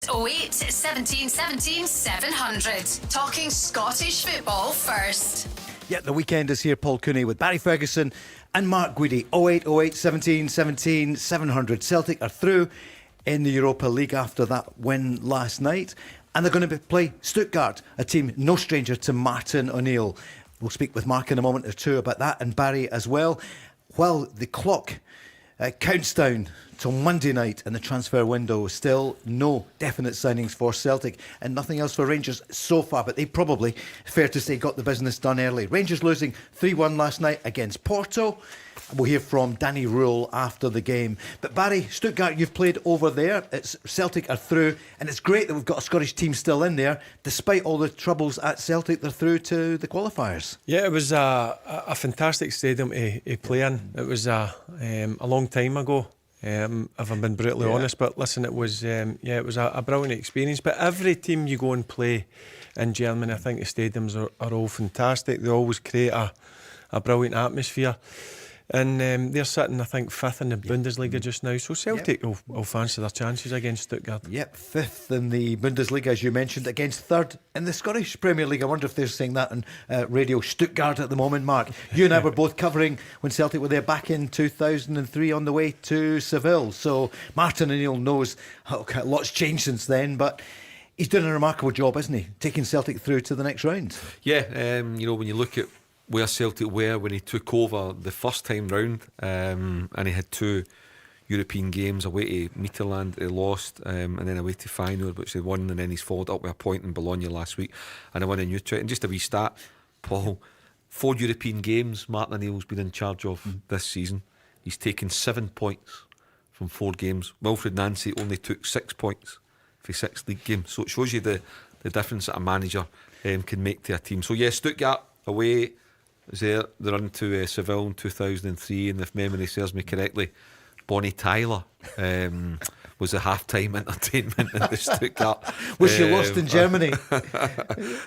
08 17 17 700. Talking Scottish football first. Yeah, the weekend is here. Paul Cooney with Barry Ferguson and Mark Guidi. 08 17 17 700. Celtic are through in the Europa League after that win last night, and they're going to play Stuttgart, a team no stranger to Martin O'Neill. We'll speak with Mark in a moment or two about that, and Barry as well. While the clock counts down till Monday night in the transfer window, still no definite signings for Celtic and nothing else for Rangers so far, but they probably, fair to say, got the business done early. Rangers losing 3-1 last night against Porto. We'll hear from Danny Röhl after the game. But Barry, Stuttgart, you've played over there. Celtic are through, and it's great that we've got a Scottish team still in there. Despite all the troubles at Celtic, they're through to the qualifiers. Yeah, it was a fantastic stadium to play in. It was a long time ago, if I'm being brutally honest. But listen, it was a brilliant experience. But every team you go and play in Germany, I think the stadiums are all fantastic. They always create a brilliant atmosphere. And they're sitting, I think, 5th in the Bundesliga just now. So Celtic will fancy their chances against Stuttgart. Yep, 5th in the Bundesliga, as you mentioned, against 3rd in the Scottish Premier League. I wonder if they're saying that on Radio Stuttgart at the moment, Mark. You and I were both covering when Celtic were there back in 2003 on the way to Seville. So Martin O'Neill knows a lot's changed since then, but he's doing a remarkable job, isn't he? Taking Celtic through to the next round. Yeah, when you look at where Celtic were when he took over the first time round, and he had 2 European games away to Midtjylland, he lost, and then away to Feyenoord, which he won, and then he's followed up with a point in Bologna last week and a win in Utrecht. And just a wee stat, Paul, 4 European games Martin O'Neill's been in charge of this season. He's taken 7 points from 4 games. Wilfred Nancy only took 6 points for 6 league games, so it shows you the difference that a manager can make to a team. So yeah, Stuttgart away was there. They run to Seville in 2003, and if memory serves me correctly, Bonnie Tyler was the half-time entertainment in the Stuttgart. Was she lost in Germany?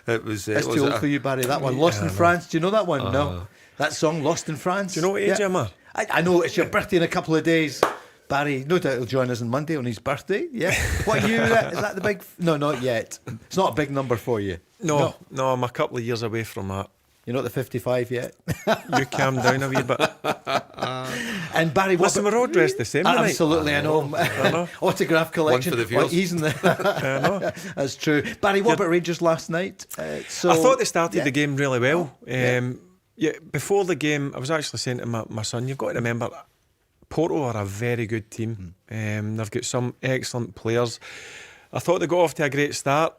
It was. That's too old for you, Barry. That one, Lost in France. Do you know that one? No. That song, Lost in France. Do you know what age I'm at? I know it's your birthday in a couple of days. Barry, no doubt he'll join us on Monday on his birthday. Yeah. What year is that the big? No, not yet. It's not a big number for you. No, I'm a couple of years away from that. You're not the 55 yet. You calm down a wee bit. And Barry, listen, we're all dressed the same tonight. Absolutely, I know. Autograph collection. One for the viewers. He's in the. I know. That's true. Barry, what about Rangers last night? I thought they started the game really well. Before the game, I was actually saying to my son, you've got to remember, Porto are a very good team. They've got some excellent players. I thought they got off to a great start.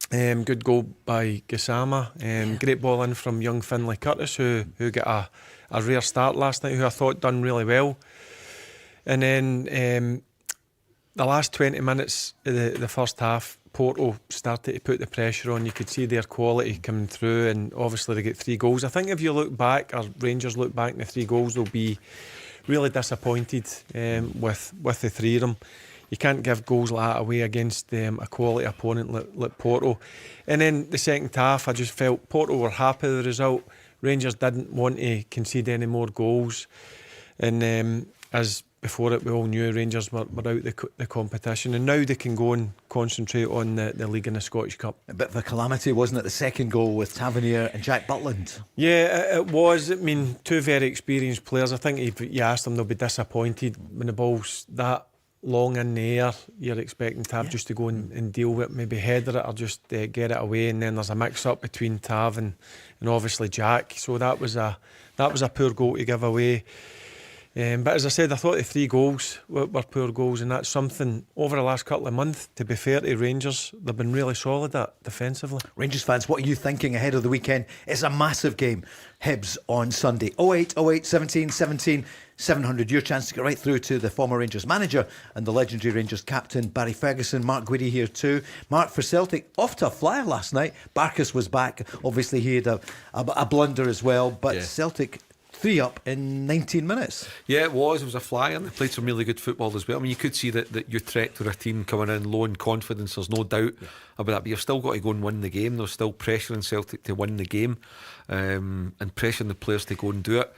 Good goal by Gassama. Great ball in from young Finlay Curtis, who got a rare start last night, who I thought done really well. And then the last 20 minutes of the first half, Porto started to put the pressure on. You could see their quality coming through, and obviously they get 3 goals. I think if you look back, or Rangers look back, the 3 goals, they'll be really disappointed with the 3 of them. You can't give goals like that away against a quality opponent like Porto. And then the second half, I just felt Porto were happy with the result. Rangers didn't want to concede any more goals. And as before it, we all knew Rangers were out the competition. And now they can go and concentrate on the league and the Scottish Cup. A bit of a calamity, wasn't it? The second goal with Tavernier and Jack Butland. Yeah, it was. I mean, 2 very experienced players. I think if you ask them, they'll be disappointed when the ball's that long in the air. You're expecting Tav just to go and deal with it, maybe header it or just get it away, and then there's a mix up between Tav and obviously Jack. So that was a poor goal to give away. But as I said, I thought the 3 goals were poor goals, and that's something over the last couple of months, to be fair to Rangers, they've been really solid at defensively. Rangers fans, what are you thinking ahead of the weekend? It's a massive game. Hibs on Sunday. 08 17 17 700. Your chance to get right through to the former Rangers manager and the legendary Rangers captain Barry Ferguson. Mark Guidi here too. Mark, for Celtic, off to a flyer last night. Barkas was back. Obviously he had a blunder as well, but Celtic 3 up in 19 minutes. Yeah, it was a flyer, and they played some really good football as well. I mean, you could see that Utrecht were a team coming in low in confidence. There's no doubt about that, but you've still got to go and win the game. There's still pressure on Celtic to win the game, and pressuring the players to go and do it.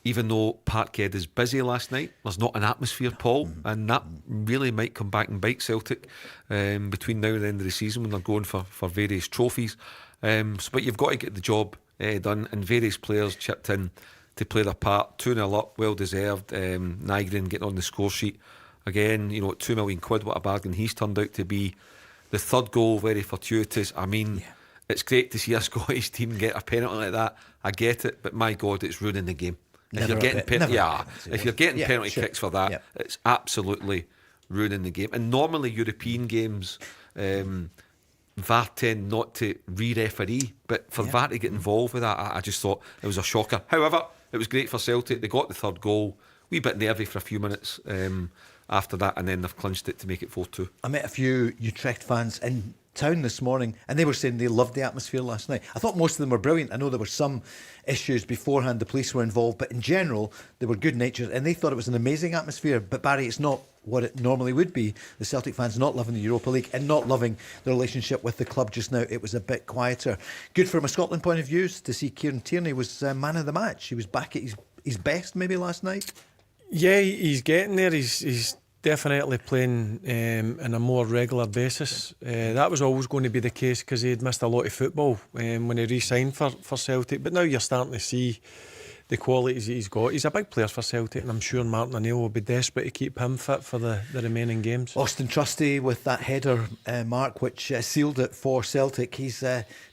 even though Parkhead is busy last night, there's not an atmosphere, Paul, and that really might come back and bite Celtic between now and the end of the season when they're going for various trophies. But you've got to get the job done, and various players chipped in to play their part. 2-0 up, well deserved. Nygren getting on the score sheet again. You know, £2 million, what a bargain he's turned out to be. The third goal, very fortuitous. I mean, it's great to see a Scottish team get a penalty like that. I get it, but my God, it's ruining the game. If you're getting penalty kicks for that, it's absolutely ruining the game. And normally European games, VAR tend not to re-referee, but for VAR to get involved with that, I just thought it was a shocker. However, it was great for Celtic. They got the third goal. Wee bit nervy for a few minutes after that, and then they've clinched it to make it 4-2. I met a few Utrecht fans in town this morning, and they were saying they loved the atmosphere last night. I thought most of them were brilliant. I know there were some issues beforehand, the police were involved, but in general they were good natured and they thought it was an amazing atmosphere. But Barry, it's not what it normally would be. The Celtic fans not loving the Europa League and not loving the relationship with the club just now. It was a bit quieter. Good from a Scotland point of view to see Kieran Tierney was man of the match. He was back at his best maybe last night. Yeah, he's getting there. He's definitely playing on a more regular basis. That was always going to be the case because he had missed a lot of football when he re-signed for Celtic. But now you're starting to see the qualities that he's got. He's a big player for Celtic, and I'm sure Martin O'Neill will be desperate to keep him fit for the remaining games. Auston Trusty with that header mark which sealed it for Celtic. He's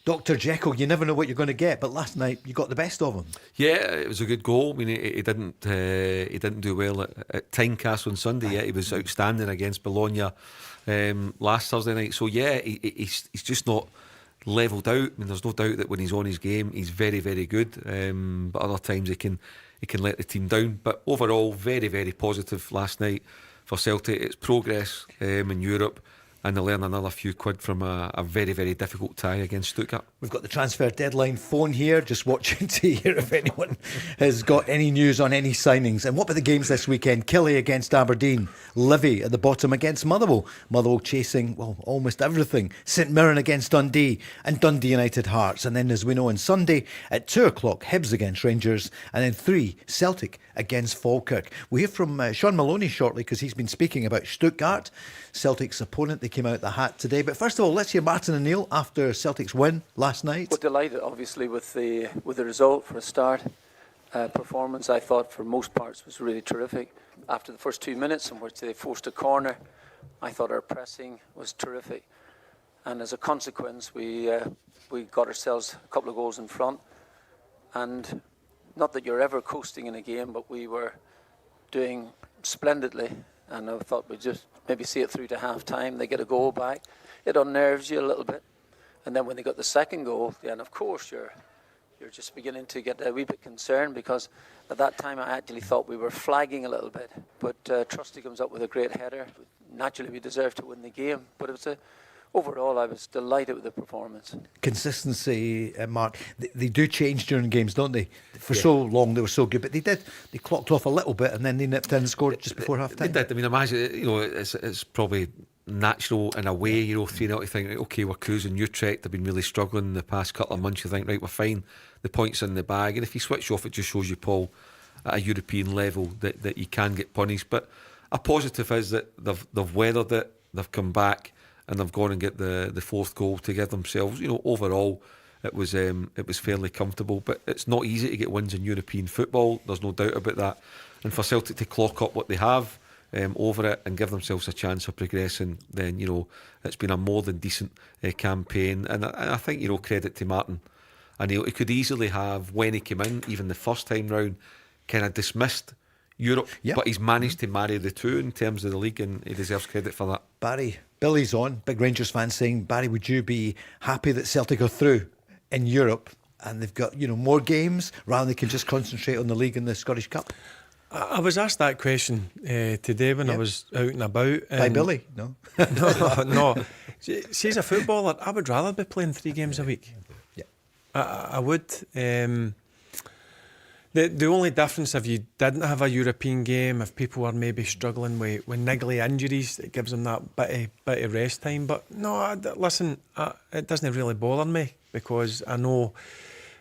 Dr. Jekyll. You never know what you're going to get, but last night you got the best of him. Yeah, it was a good goal. I mean, he didn't do well at Tynecastle on Sunday. Yet he was outstanding against Bologna last Thursday night. So yeah, he's just not levelled out. I mean, there's no doubt that when he's on his game, he's very, very good. But other times he can let the team down. But overall, very, very positive last night for Celtic. It's progress in Europe, and they'll earn another few quid from a very, very difficult tie against Stuttgart. We've got the transfer deadline phone here, just watching to hear if anyone has got any news on any signings. And what about the games this weekend? Killie against Aberdeen, Livy at the bottom against Motherwell. Motherwell chasing, well, almost everything. St Mirren against Dundee, and Dundee United Hearts. And then, as we know, on Sunday at 2 o'clock, Hibs against Rangers, and then 3, Celtic against Falkirk. We'll hear from Sean Maloney shortly because he's been speaking about Stuttgart, Celtic's opponent. They came out the hat today. But first of all, let's hear Martin O'Neill after Celtic's win last night. We're delighted, obviously, with the result for a start. Performance, I thought, for most parts was really terrific. After the first 2 minutes in which they forced a corner, I thought our pressing was terrific. And as a consequence, we got ourselves a couple of goals in front. And not that you're ever coasting in a game, but we were doing splendidly. And I thought we'd just maybe see it through to half time. They get a goal back. It unnerves you a little bit. And then when they got the second goal, then of course you're just beginning to get a wee bit concerned, because at that time I actually thought we were flagging a little bit. But Trusty comes up with a great header. Naturally we deserved to win the game. But it was overall, I was delighted with the performance. Consistency, Mark. They do change during games, don't they? For so long they were so good, but they clocked off a little bit and then they nipped in and scored just before half time. They did. I mean, imagine, it's probably natural in a way, 3-0 to think, right, okay, we're cruising. Utrecht have been really struggling the past couple of months. You think, right, we're fine, the points in the bag. And if you switch off, it just shows you, Paul, at a European level that you can get punished. But a positive is that they've weathered it, they've come back, and they've gone and get the fourth goal to give themselves. Overall, it was fairly comfortable. But it's not easy to get wins in European football. There's no doubt about that. And for Celtic to clock up what they have over it and give themselves a chance of progressing, then it's been a more than decent campaign. And I think credit to Martin. And he could easily have, when he came in, even the first time round, kind of dismissed Europe, but he's managed to marry the two in terms of the league, and he deserves credit for that. Barry, Billy's on, big Rangers fan, saying, Barry, would you be happy that Celtic are through in Europe and they've got more games rather than they can just concentrate on the league and the Scottish Cup? I was asked that question today when I was out and about. By Billy? No. No. See, as a footballer, I would rather be playing 3 games a week. Yeah, I would. The only difference, if you didn't have a European game, if people were maybe struggling with niggly injuries, it gives them that bit of rest time. But no, listen, it doesn't really bother me, because I know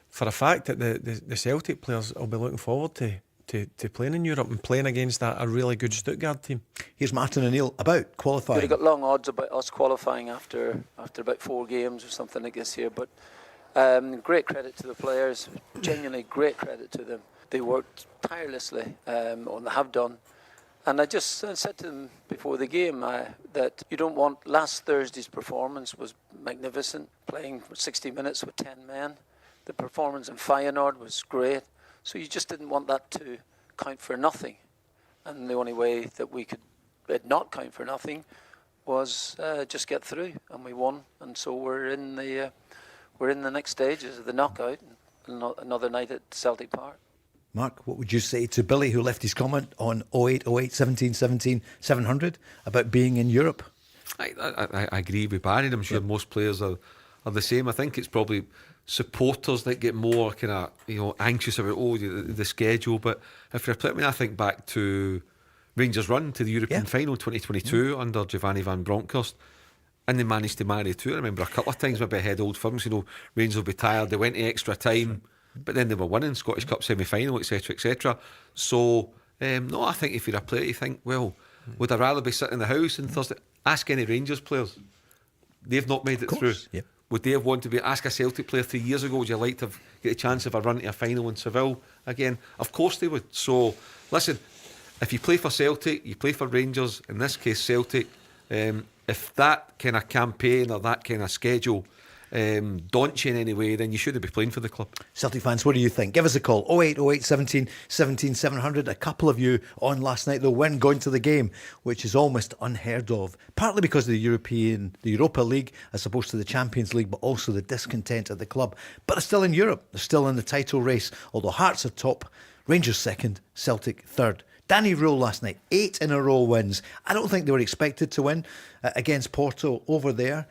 for a fact that the Celtic players will be looking forward to to playing in Europe and playing against a really good Stuttgart team. Here's Martin O'Neill about qualifying. We've got long odds about us qualifying after about 4 games or something like this here, but great credit to the players, genuinely great credit to them. They worked tirelessly, and they have done. And I just said to them before the game that you don't want... Last Thursday's performance was magnificent, playing for 60 minutes with 10 men. The performance in Feyenoord was great. So you just didn't want that to count for nothing. And the only way that we could not count for nothing was just get through. And we won. And so we're in the next stages of the knockout. Another night at Celtic Park. Mark, what would you say to Billy, who left his comment on 0808 17 17 700 about being in Europe? I agree with Barry. I'm sure most players are the same. I think it's probably supporters that get more kind of anxious about the schedule. But if you're playing, I think back to Rangers' run to the European final 2022 under Giovanni van Bronckhorst. And they managed to marry too. I remember a couple of times maybe ahead old firms, Rangers will be tired, they went to extra time. But then they were winning Scottish Cup semi-final, etc., etc. So, no, I think if you're a player, you think, well, would I rather be sitting in the house on Thursday? Ask any Rangers players. They've not made it through. Yep. Would they have wanted to be... Ask a Celtic player 3 years ago, would you like to get a chance of a run to a final in Seville again? Of course they would. So, listen, if you play for Celtic, you play for Rangers, in this case Celtic, if that kind of campaign or that kind of schedule daunt you in any way, then you shouldn't be playing for the club. Celtic fans, what do you think? Give us a call, 0808 17 17 700. A couple of you on last night, though, weren't going to the game, which is almost unheard of, partly because of the Europa League as opposed to the Champions League, but also the discontent at the club. But they're still in Europe, they're still in the title race, although Hearts are top, Rangers second, Celtic third. Danny Röhl last night, 8 in a row wins. I don't think they were expected to win against Porto over there,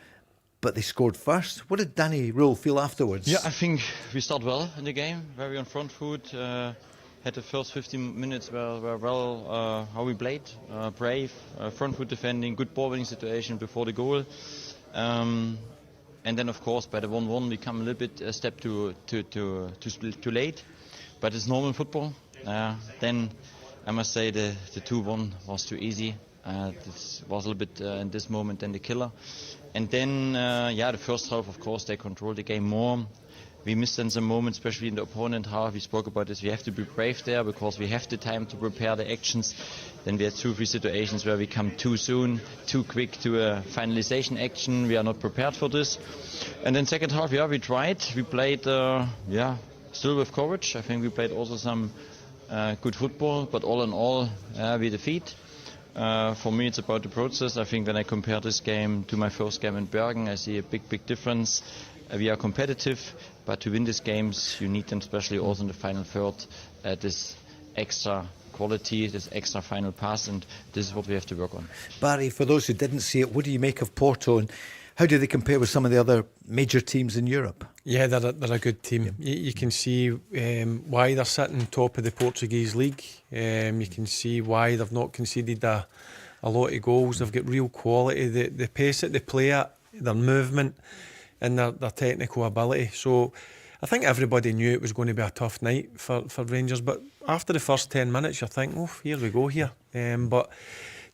but they scored first. What did Danny Röhl feel afterwards? Yeah, I think we start well in the game, very on front foot. Had the first 15 minutes were well how we played, brave, front foot defending, good ball winning situation before the goal. And then of course by the 1-1 we come a little bit a step too late, but it's normal football. Then I must say the 2-1 was too easy. This was a little bit in this moment then the killer. And then, the first half, of course, they controlled the game more. We missed in some moments, especially in the opponent half. We spoke about this. We have to be brave there because we have the time to prepare the actions. Then we had 2-3 situations where we come too soon, too quick to a finalization action. We are not prepared for this. And then second half, we tried. We played, still with courage. I think we played also some good football. But all in all, we defeat. For me, it's about the process. I think when I compare this game to my first game in Bergen, I see a big difference. We are competitive, but to win these games, you need them, especially also in the final third, this extra quality, this extra final pass, and this is what we have to work on. Barry, for those who didn't see it, what do you make of Porto, and how do they compare with some of the other major teams in Europe? Yeah, they're a good team. Yeah. You can see why they're sitting top of the Portuguese league. You can see why they've not conceded a lot of goals. They've got real quality. The pace that they play at, their movement and their technical ability. So I think everybody knew it was going to be a tough night for Rangers. But after the first 10 minutes, you're thinking, oh, here we go here. But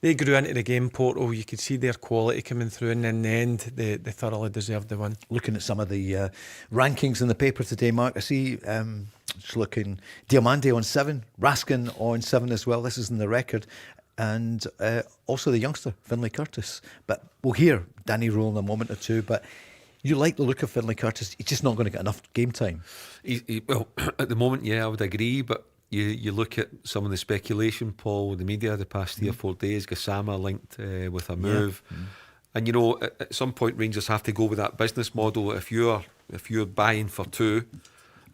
they grew into the game, Porto. You could see their quality coming through, and in the end, they thoroughly deserved the win. Looking at some of the rankings in the paper today, Mark, I see just looking Diamande on 7, Raskin on 7 as well. This is in the record. And also the youngster, Finlay Curtis. But we'll hear Danny Röhl in a moment or two. But you like the look of Finlay Curtis. He's just not going to get enough game time. Well, at the moment, yeah, I would agree, but You look at some of the speculation, Paul, in the media the past 3 or 4 days, Gassama linked with a move. Yeah. And at some point Rangers have to go with that business model. If you're buying for 2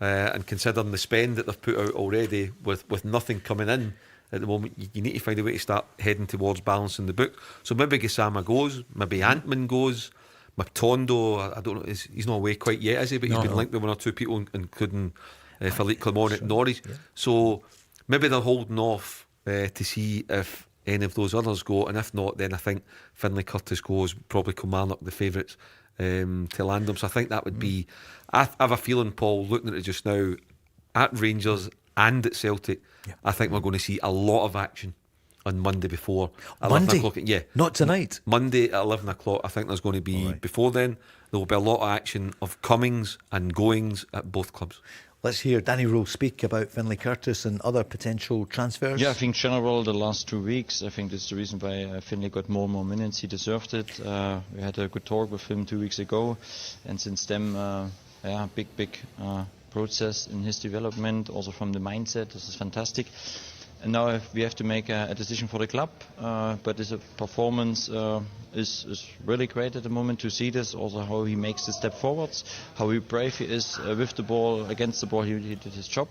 and considering the spend that they've put out already with nothing coming in at the moment, you need to find a way to start heading towards balancing the book. So maybe Gassama goes, maybe Antman goes, Matondo, I don't know, he's not away quite yet, is he? But he's been linked with 1 or 2 people, including Philippe Clement at Norwich. Yeah. So maybe they're holding off to see if any of those others go, and if not, then I think Finlay Curtis goes, probably Kilmarnock the favourites to land them. So I think that would be, I have a feeling, Paul, looking at it just now, at Rangers and at Celtic, I think we're going to see a lot of action on Monday before 11 Monday? o'clock. Yeah. Not tonight. Monday at 11 o'clock. I think there's going to be, before then, there will be a lot of action of comings and goings at both clubs. Let's hear Danny Röhl speak about Finlay Curtis and other potential transfers. Yeah, I think general the last 2 weeks, I think that's the reason why Finlay got more and more minutes. He deserved it. We had a good talk with him 2 weeks ago, and since then, big process in his development, also from the mindset. This is fantastic. And now we have to make a decision for the club, but his performance is really great at the moment to see this, also how he makes the step forwards, how brave he is with the ball, against the ball, he did his job.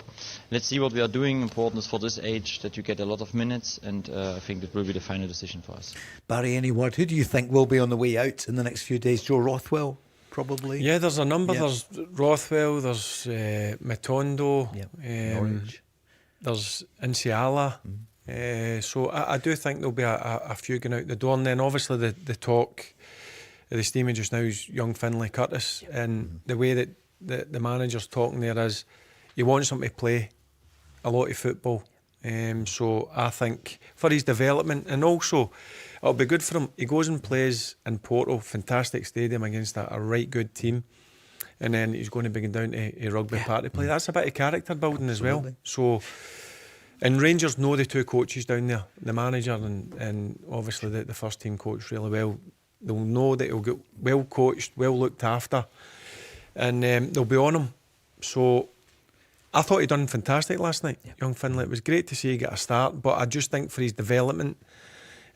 Let's see what we are doing. Important is for this age that you get a lot of minutes, and I think that will be the final decision for us. Barry, any word? Who do you think will be on the way out in the next few days? Joe Rothwell, probably? Yeah, there's a number. Yeah. There's Rothwell, there's Matondo, Norwich. there's Inciala. So I do think there'll be a few going out the door. And then obviously the talk of the steaming just now is young Finlay Curtis. And the way that the manager's talking there is he wants him to play a lot of football. So I think for his development, and also it'll be good for him. He goes and plays in Porto, fantastic stadium against a right good team. And then he's going to be going down to a rugby park to play. That's a bit of character building as well. So, and Rangers know the two coaches down there, the manager and obviously the first team coach really well. They'll know that he'll get well coached, well looked after, and they'll be on him. So I thought he done fantastic last night, young Finlay. It was great to see he get a start, but I just think for his development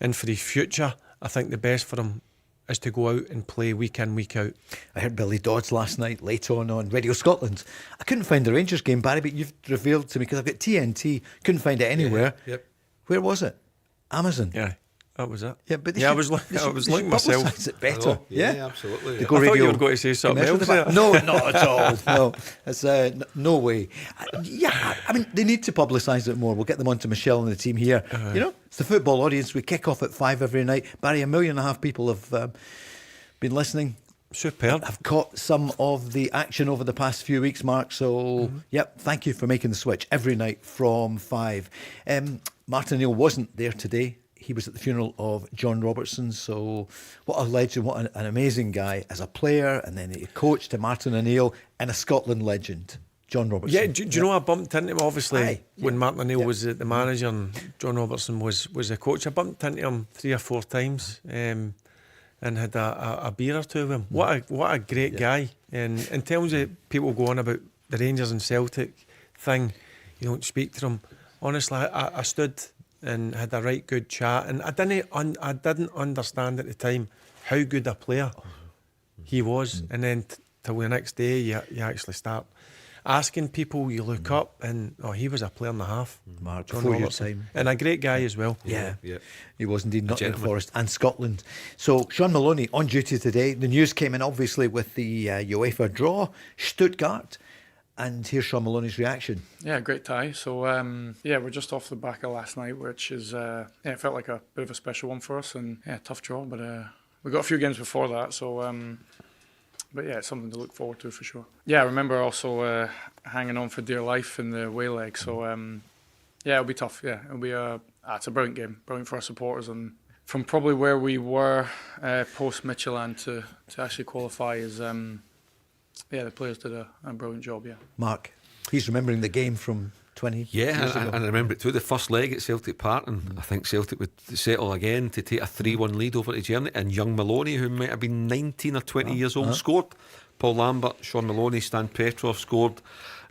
and for his future, I think the best for him is to go out and play week in, week out. I heard Billy Dodds last night, late on Radio Scotland. I couldn't find the Rangers game, Barry, but you've revealed to me, because I've got TNT, couldn't find it anywhere. Yep. Where was it? Amazon? Yeah, that was it. Yeah, but I was looking myself. Publicise it better. Yeah, absolutely. The Yeah. Go I thought Radio you were going to say something commercial else debate. there. No, not at all. No, it's no way. I mean, they need to publicise it more. We'll get them onto Michelle and the team here. You know, it's the football audience. We kick off at 5 every night. Barry, 1.5 million people have been listening. Superb. I've caught some of the action over the past few weeks, Mark. So, yep, thank you for making the switch every night from 5. Martin O'Neill wasn't there today. He was at the funeral of John Robertson. So, what a legend, what an amazing guy as a player, and then he coached to Martin O'Neill, and a Scotland legend, John Robertson. Yeah, do you know I bumped into him obviously Aye, when Martin O'Neill was the manager and John Robertson was the coach. I bumped into him 3 or 4 times. And had a beer or two with him. What a great guy. And in terms of people go on about the Rangers and Celtic thing, you don't speak to them. Honestly, I stood and had a right good chat, and I didn't understand at the time how good a player he was. And then till the next day, you actually start asking people, you look up, and he was a player and a half. Mark, John before your Robertson. time. And a great guy as well. Yeah. Yeah. He was indeed Nottingham gentleman. Forest and Scotland. So Sean Maloney on duty today. The news came in obviously with the UEFA draw, Stuttgart, and here's Sean Maloney's reaction. Yeah, great tie. So we're just off the back of last night, which is it felt like a bit of a special one for us, and tough draw, but we got a few games before that, so but yeah, it's something to look forward to for sure. Yeah, I remember also hanging on for dear life in the away leg, so it'll be tough. Yeah, it'll be it's a brilliant game, brilliant for our supporters, and from probably where we were post Midtjylland to actually qualify is the players did a brilliant job. Yeah, Mark, he's remembering the game from 20 Yeah, years and ago. I remember it too, the first leg at Celtic Park, and I think Celtic would settle again to take a 3-1 lead over to Tierney, and young Maloney, who might have been 19 or 20 years old, scored. Paul Lambert, Sean Maloney, Stan Petrov scored.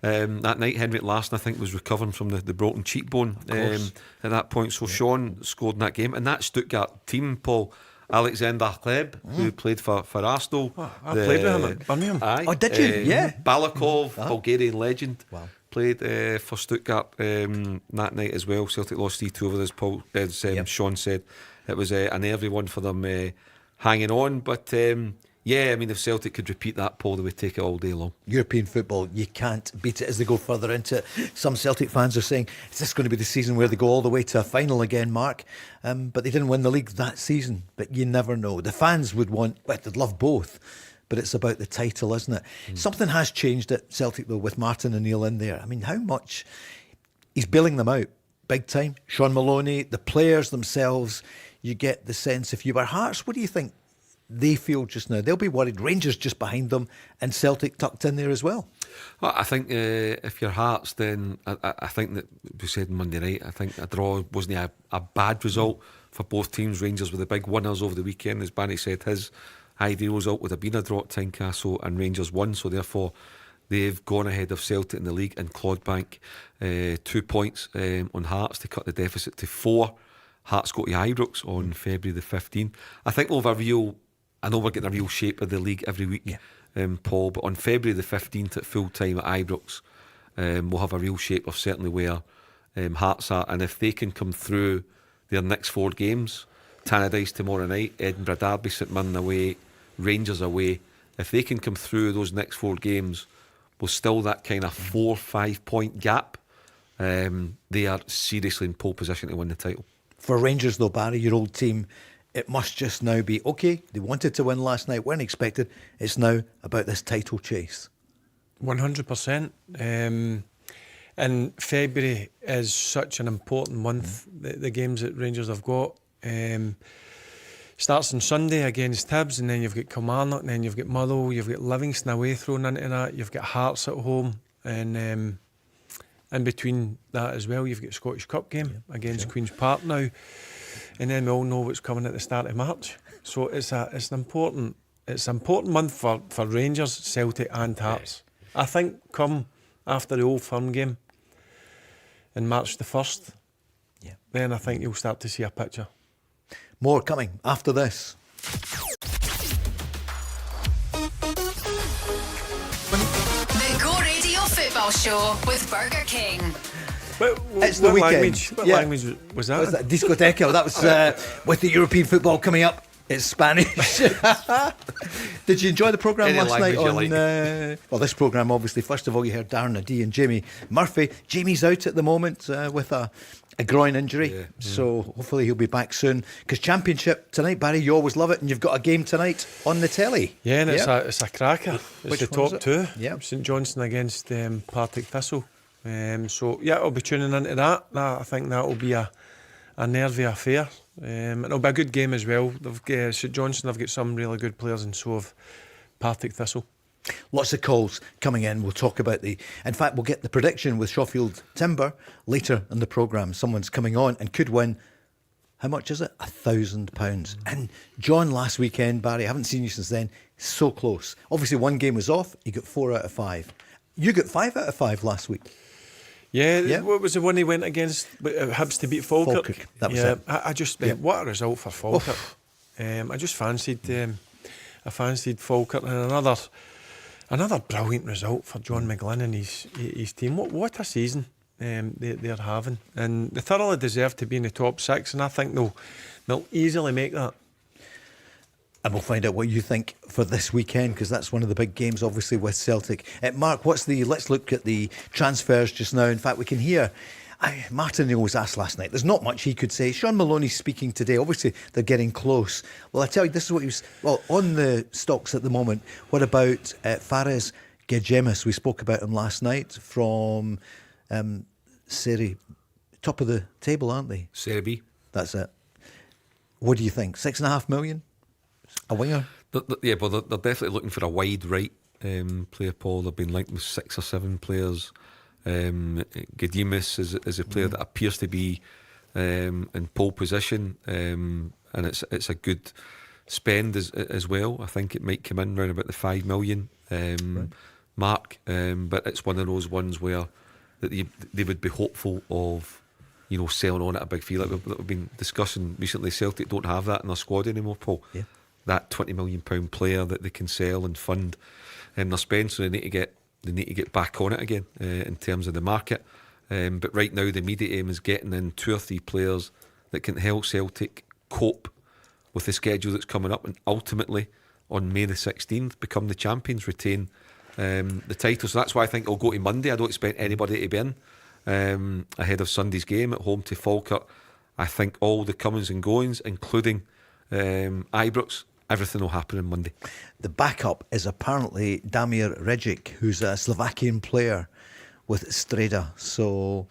That night, Henrik Larsson, I think, was recovering from the broken cheekbone at that point. So Sean scored in that game. And that Stuttgart team, Paul, Alexander Kleb, who played for Arsenal. I played with him at Birmingham. Aye. Oh, did you? Yeah. Balakov, Bulgarian legend. Wow. Played for Stuttgart that night as well. Celtic lost 3-2 over, as Sean said. It was a nervy one for them hanging on. But if Celtic could repeat that, Paul, they would take it all day long. European football, you can't beat it as they go further into it. Some Celtic fans are saying, is this going to be the season where they go all the way to a final again, Mark? But they didn't win the league that season. But you never know. The fans would they'd love both. But it's about the title, isn't it? Something has changed at Celtic, though, with Martin O'Neill in there. I mean, how much he's billing them out big time. Sean Maloney, the players themselves, you get the sense, if you were Hearts, what do you think they feel just now? They'll be worried. Rangers just behind them and Celtic tucked in there as well. Well, I think if you're Hearts, then I think that we said Monday night, I think a draw wasn't a bad result for both teams. Rangers were the big winners over the weekend. As Barney said, his ideal result would have been a draw at Tynecastle, and Rangers won, so therefore they've gone ahead of Celtic in the league and clawed back 2 points on Hearts to cut the deficit to 4. Hearts go to Ibrox on February the 15th. I think we'll have I know we're getting a real shape of the league every week, Paul, but on February the 15th at full time at Ibrox, we'll have a real shape of certainly where Hearts are, and if they can come through their next 4 games, Tannadice tomorrow night, Edinburgh Derby, St Mirren away, Rangers away, if they can come through those next 4 games with still that kind of 4-5 point gap, they are seriously in pole position to win the title. For Rangers though, Barry, your old team, it must just now be, okay, they wanted to win last night, weren't expected, it's now about this title chase. 100%. And February is such an important month, the games that Rangers have got. Starts on Sunday against Hibs, and then you've got Kilmarnock, and then you've got Motherwell, you've got Livingston away thrown into that, you've got Hearts at home, and in between that as well, you've got Scottish Cup game against Queen's Park now, and then we all know what's coming at the start of March. So it's an important month for Rangers, Celtic, and Hearts. I think come after the Old Firm game in March the 1st, then I think you'll start to see a picture. More coming after this. The Go Radio Football Show with Burger King. It's the weekend. What language was that? Was that discoteca? That was with the European football coming up. It's Spanish. Did you enjoy the programme last night on... well, this programme, obviously, first of all, you heard Darren Adee and Jamie Murphy. Jamie's out at the moment with a groin injury, so hopefully he'll be back soon. Because Championship tonight, Barry, you always love it, and you've got a game tonight on the telly. Yeah, and it's a cracker. It's Which the one is top it? two. Yeah. St Johnstone against Partick Thistle. So, yeah, I'll be tuning into that. I think that will be a nervy affair. It'll be a good game as well. St Johnstone have got some really good players, and so have Partick Thistle. Lots of calls coming in. We'll talk about in fact, we'll get the prediction with Shawfield Timber later in the programme. Someone's coming on and could win, how much is it? £1,000. And John last weekend, Barry, I haven't seen you since then, so close. Obviously one game was off, you got 4 out of 5. You got 5 out of 5 last week. Yeah, what was the one he went against Hibs to beat Falkirk? That was it. I just what a result for Falkirk. I just fancied Falkirk, and another brilliant result for John McGlynn and his team. What a season they're having, and they thoroughly deserve to be in the top 6, and I think they'll easily make that. And we'll find out what you think for this weekend, because that's one of the big games, obviously, with Celtic. Mark, let's look at the transfers just now. In fact, we can hear Martin was asked last night. There's not much he could say. Sean Maloney's speaking today. Obviously, they're getting close. Well, I tell you, this is what he was... Well, on the stocks at the moment, what about Fares Gegemis? We spoke about him last night from Serie. Top of the table, aren't they? Serie B. That's it. What do you think? 6.5 million? A winger? Yeah, but they're definitely looking for a wide right player, Paul. They've been linked with 6 or 7 players. Gedemus is a player that appears to be in pole position, and it's a good spend as well. I think it might come in around about the 5 million mark, but it's one of those ones where that they would be hopeful of, selling on at a big fee. Like we've been discussing recently, Celtic don't have that in their squad anymore, Paul. Yeah. That £20 million player that they can sell and fund their spend, so they need to get back on it again in terms of the market. But right now the immediate aim is getting in 2 or 3 players that can help Celtic cope with the schedule that's coming up, and ultimately on May the 16th become the champions, retain the title. So that's why I think it'll go to Monday. I don't expect anybody to be in ahead of Sunday's game at home to Falkirk. I think all the comings and goings, including Ibrox, everything will happen on Monday. The backup is apparently Damir Regic, who's a Slovakian player with Streda. So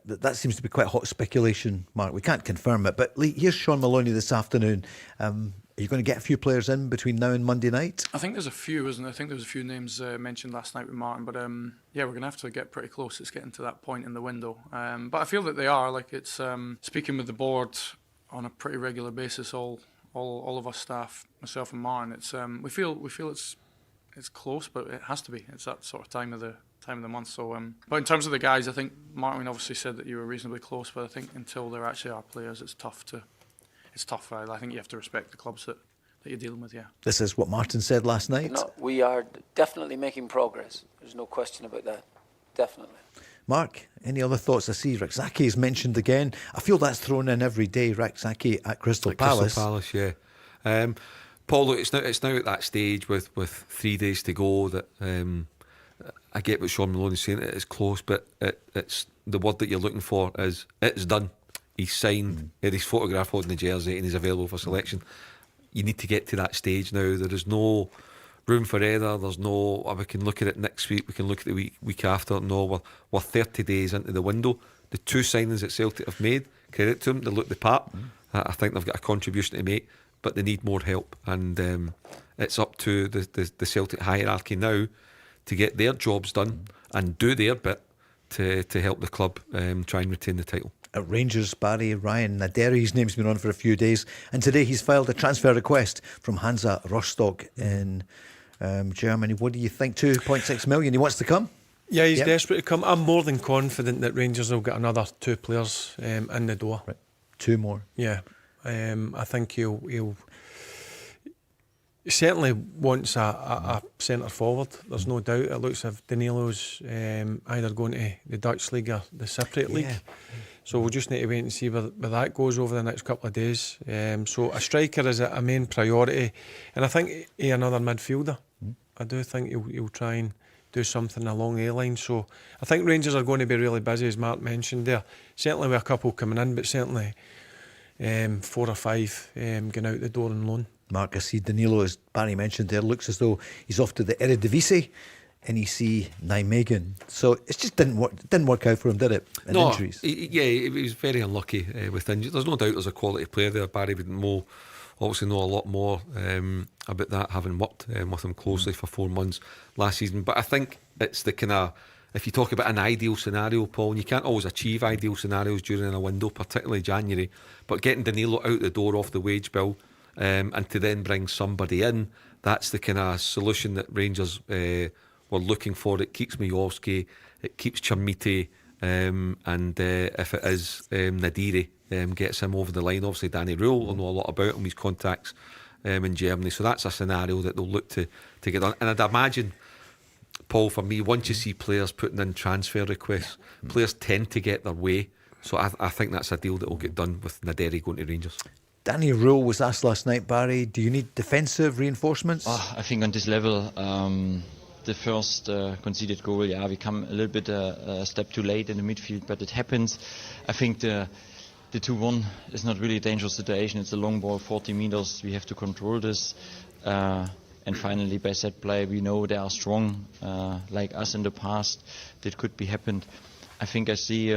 That seems to be quite hot speculation, Mark. We can't confirm it, but here's Sean Maloney this afternoon. Are you going to get a few players in between now and Monday night? I think there's a few, isn't there? I think there was a few names mentioned last night with Martin, but yeah, we're going to have to get pretty close. It's getting to that point in the window. But I feel that they are. Like, it's speaking with the board on a pretty regular basis, all of us staff, myself and Martin. It's we feel it's close, but it has to be. It's that sort of time of the month. So, but in terms of the guys, I think Martin obviously said that you were reasonably close, but I think until there actually are players, it's tough. I think you have to respect the clubs that you're dealing with. Yeah. This is what Martin said last night. No, we are definitely making progress. There's no question about that. Definitely. Mark, any other thoughts? I see Rak-Zaki is mentioned again. I feel that's thrown in every day. Rak-Zaki at Crystal Palace. Crystal Palace, yeah. Paul, look, it's now at that stage with 3 days to go that I get what Sean Maloney's saying. It is close, but it's the word that you're looking for is it's done. He's signed, had his photograph holding the jersey, and he's available for selection. You need to get to that stage now. There is no room for error. There's no, we can look at it next week, we can look at the week after. No, we're 30 days into the window. The 2 signings that Celtic have made, credit to them, they look the part. I think they've got a contribution to make, but they need more help, and it's up to the Celtic hierarchy now to get their jobs done and do their bit to help the club try and retain the title. At Rangers, Barry, Ryan Naderi, his name's been on for a few days, and today he's filed a transfer request from Hansa Rostock in Germany. What do you think? 2.6 million, he wants to come? Yeah, he's desperate to come. I'm more than confident that Rangers will get another 2 players in the door. Right. 2 more. Yeah, I think he'll certainly wants a centre forward. There's no doubt. It looks as if Danilo's either going to the Dutch league or the Cypriot league. So we'll just need to wait and see where that goes over the next couple of days. So a striker is a main priority, and I think another midfielder. I do think he'll try and do something along the line. So I think Rangers are going to be really busy, as Mark mentioned there. Certainly with a couple coming in, but certainly 4 or 5 going out the door on loan. Mark, I see Danilo, as Barry mentioned there, looks as though he's off to the Eredivisie, NEC Nijmegen. So it just didn't work out for him, did it? And no, injuries. He was very unlucky with injuries. There's no doubt there's a quality player there. Barry would obviously know a lot more about that, having worked with him closely for 4 months last season. But I think it's the kind of, if you talk about an ideal scenario, Paul, and you can't always achieve ideal scenarios during a window, particularly January, but getting Danilo out the door off the wage bill and to then bring somebody in, that's the kind of solution that Rangers were looking for. It keeps Majowski, it keeps Chermiti, and if it is Nadiri, gets him over the line. Obviously Danny Röhl will know a lot about him, his contacts in Germany, so that's a scenario that they'll look to get on. And I'd imagine, Paul, for me, once you see players putting in transfer requests, players tend to get their way, so I think that's a deal that will get done with Naderi going to Rangers. Danny Röhl was asked last night, Barry, do you need defensive reinforcements? I think on this level, the first conceded goal, we come a little bit a step too late in the midfield, but it happens. I think the 2-1 is not really a dangerous situation. It's a long ball, 40 meters. We have to control this. And finally, by set play, we know they are strong, like us in the past. That could be happened. I think I see,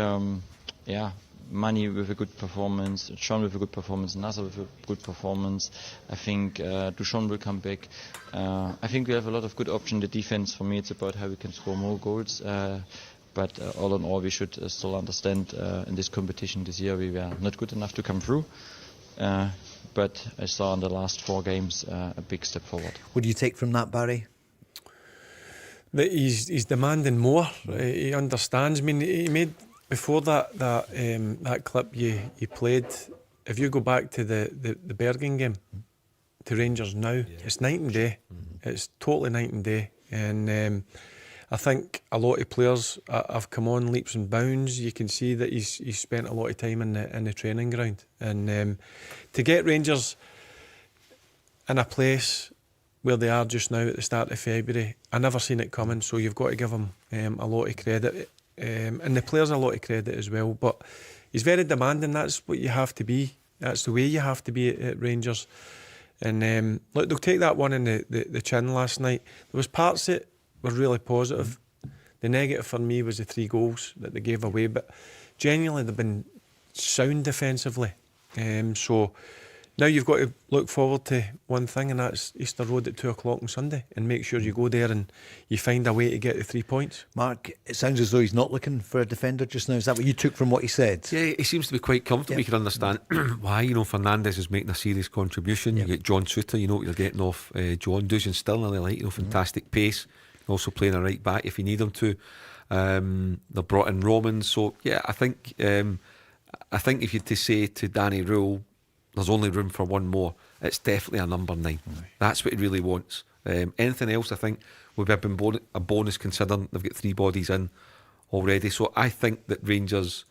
Mani with a good performance, Sean with a good performance, Nasser with a good performance. I think Dušan will come back. I think we have a lot of good options. The defense, for me, it's about how we can score more goals. But all in all, we should still understand in this competition this year we were not good enough to come through. But I saw in the last 4 games a big step forward. What do you take from that, Barry? That he's demanding more. He understands. I mean, he made before that clip you played. If you go back to the Bergen game to Rangers now, it's night and day. It's totally night and day. And I think a lot of players have come on leaps and bounds. You can see that he's spent a lot of time in the training ground, and to get Rangers in a place where they are just now at the start of February, I never seen it coming. So you've got to give him a lot of credit, and the players a lot of credit as well. But he's very demanding. That's what you have to be. That's the way you have to be at Rangers. And look, they'll take that one in the chin last night. There was parts that were really positive. The negative for me was the 3 goals that they gave away, but genuinely they've been sound defensively. So now you've got to look forward to one thing, and that's Easter Road at 2 o'clock on Sunday, and make sure you go there and you find a way to get the 3 points. Mark, it sounds as though he's not looking for a defender just now. Is that what you took from what he said? Yeah, he seems to be quite comfortable. Yeah. You can understand why. Fernandes is making a serious contribution. You get John Souttar, you know what you're getting off John. Dujan still really light, fantastic pace. Also playing a right back if you need him to. They brought in Romans. So yeah, I think if you'd to say to Danny Röhl, there's only room for one more, it's definitely a number 9. That's what he really wants. Anything else, I think, would have been a bonus considering they've got 3 bodies in already. So I think that Rangers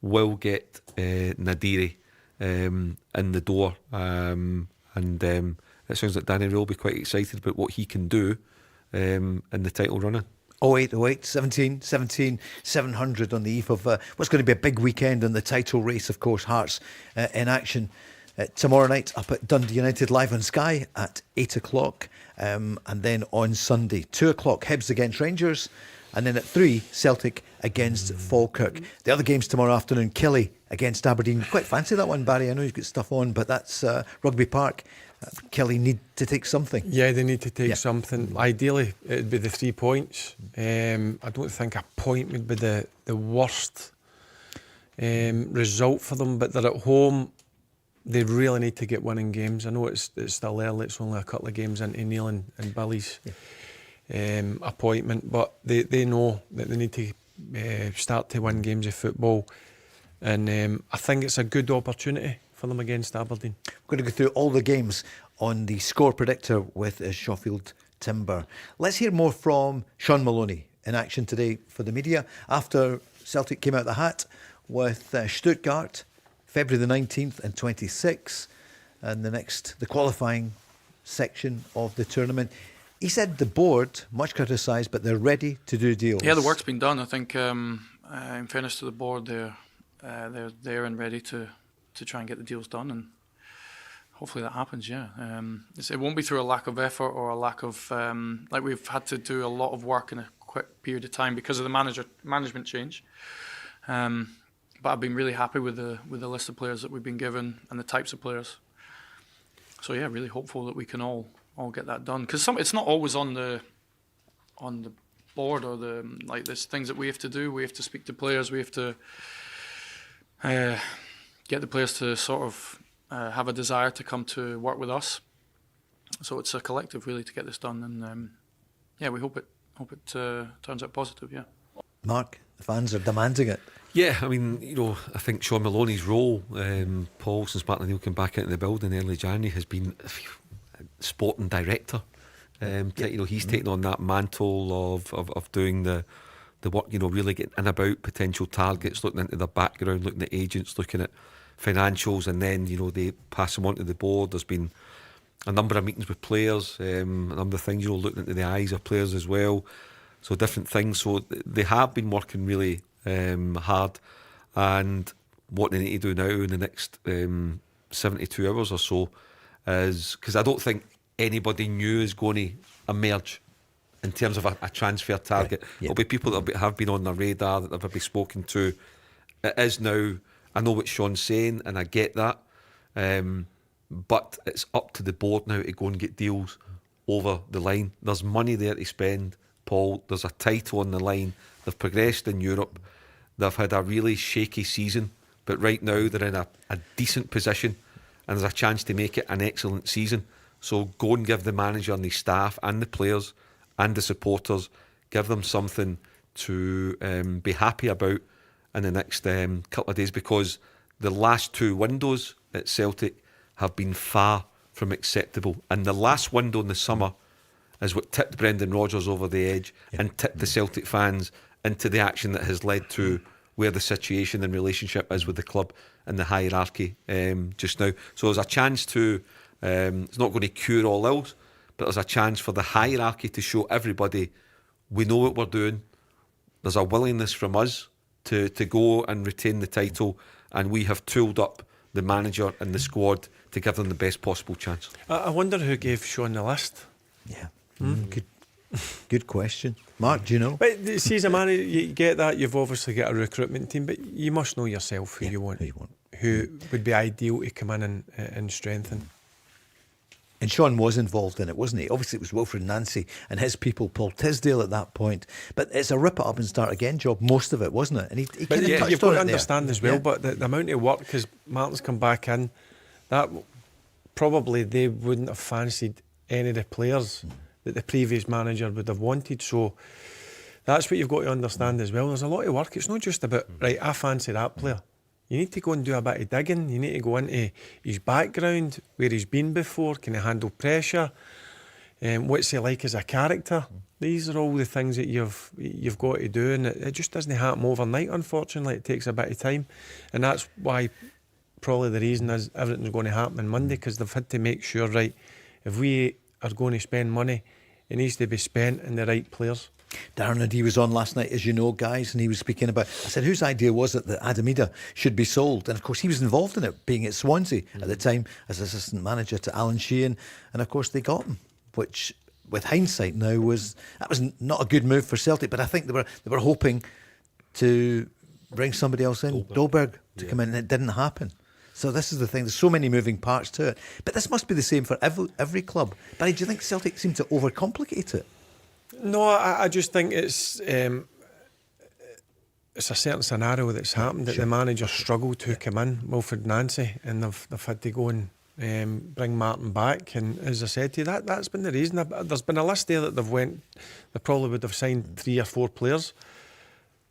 will get Nadiri in the door. It sounds like Danny Röhl will be quite excited about what he can do in the title running. 0808 17 17 700 on the eve of what's going to be a big weekend in the title race. Of course, Hearts in action tomorrow night up at Dundee United live on Sky at 8 o'clock, and then on Sunday 2 o'clock Hibs against Rangers, and then at 3 Celtic against Falkirk. The other games tomorrow afternoon, Killie against Aberdeen. Quite fancy that one, Barry. I know you've got stuff on, but that's Rugby Park. Killie need to take something. Yeah, they need to take something. Ideally, it'd be the 3 points. I don't think a point would be the worst result for them, but they're at home. They really need to get winning games. I know it's still early. It's only a couple of games into Neil and Billy's appointment, but they know that they need to start to win games of football, and I think it's a good opportunity for them against Aberdeen. We're going to go through all the games on the score predictor with Sheffield Timber. Let's hear more from Sean Maloney in action today for the media after Celtic came out the hat with Stuttgart, February the 19th and 26th, and the qualifying section of the tournament. He said the board, much criticised, but they're ready to do deals. Yeah, the work's been done. I think, in fairness to the board, they're there and ready to try and get the deals done, and hopefully that happens. Yeah, it won't be through a lack of effort or a lack of like we've had to do a lot of work in a quick period of time because of the management change. But I've been really happy with the list of players that we've been given and the types of players. So yeah, really hopeful that we can all get that done, because it's not always on the board or there's things that we have to do. We have to speak to players. We have to get the players to sort of have a desire to come to work with us. So it's a collective really to get this done, and yeah, we hope it turns out positive. Yeah. Mark, the fans are demanding it. Yeah, I mean, I think Sean Maloney's role, Paul, since Martin O'Neill came back into the building early January, has been sporting director. He's taken on that mantle of doing the work, really getting in about potential targets, looking into their background, looking at agents, looking at financials, and then, they pass them on to the board. There's been a number of meetings with players, a number of things, looking into the eyes of players as well. So different things. So they have been working really hard, and what they need to do now in the next 72 hours or so is, because I don't think anybody new is going to emerge in terms of a transfer target. Right. There'll be people that have been on their radar that they've been spoken to. It is now, I know what Sean's saying and I get that, but it's up to the board now to go and get deals over the line. There's money there to spend, Paul. There's a title on the line. They've progressed in Europe. They've had a really shaky season, but right now they're in a decent position, and there's a chance to make it an excellent season. So go and give the manager and the staff and the players and the supporters, give them something to be happy about in the next couple of days, because the last 2 windows at Celtic have been far from acceptable, and the last window in the summer is what tipped Brendan Rodgers over the edge and tipped the Celtic fans into the action that has led to where the situation and relationship is with the club and the hierarchy just now. So there's a chance to, it's not going to cure all ills, but there's a chance for the hierarchy to show everybody we know what we're doing. There's a willingness from us to go and retain the title, and we have tooled up the manager and the squad to give them the best possible chance. I wonder who gave Sean the list. Yeah. Good. Good question. Mark, do you know? But see, as a manager, you get that. You've obviously got a recruitment team, but you must know yourself who you want. Who would be ideal to come in and strengthen. And Sean was involved in it, wasn't he? Obviously, it was Wilfred Nancy and his people, Paul Tisdale at that point. But it's a rip it up and start again job, most of it, wasn't it? And he but kind of touched you've got on to it understand there. as well, but the amount of work, because Martin's come back in, that probably they wouldn't have fancied any of the players that the previous manager would have wanted. So that's what you've got to understand as well. There's a lot of work. It's not just about, right, I fancy that player. You need to go and do a bit of digging. You need to go into his background, where he's been before, can he handle pressure, what's he like as a character. These are all the things that you've got to do, and it just doesn't happen overnight, unfortunately. It takes a bit of time, and that's why probably the reason is everything's going to happen on Monday, because they've had to make sure, right, if we are going to spend money, it needs to be spent in the right players. Darren O'Dea was on last night, as you know, guys, and he was speaking about, I said, whose idea was it that Adamida should be sold? And of course he was involved in it, being at Swansea at the time as assistant manager to Alan Sheehan, and of course they got him, which with hindsight now was not a good move for Celtic, but I think they were hoping to bring somebody else in, Dolberg, to come in, and it didn't happen. So this is the thing, there's so many moving parts to it, but this must be the same for every club. Barry, do you think Celtic seem to overcomplicate it? No, I just think it's a certain scenario that's happened, that the manager struggled to come in, Wilfred Nancy, and they've had to go and bring Martin back. And as I said to you, that's been the reason. There's been a list there that they probably would have signed 3 or 4 players.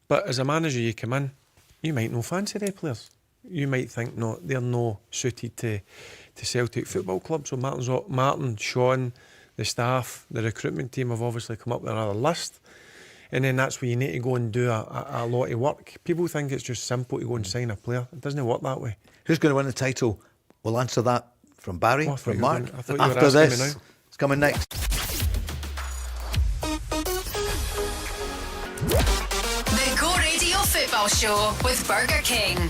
But as a manager, you come in, you might not fancy their players. You might think, no, they're no suited to Celtic Football Club. So Martin, Sean, the staff, the recruitment team have obviously come up with another list, and then that's where you need to go and do a lot of work. People think it's just simple to go and sign a player. It doesn't work that way. Who's going to win the title? We'll answer that from Barry, from Mark. After this, it's coming next. The Go Radio Football Show with Burger King.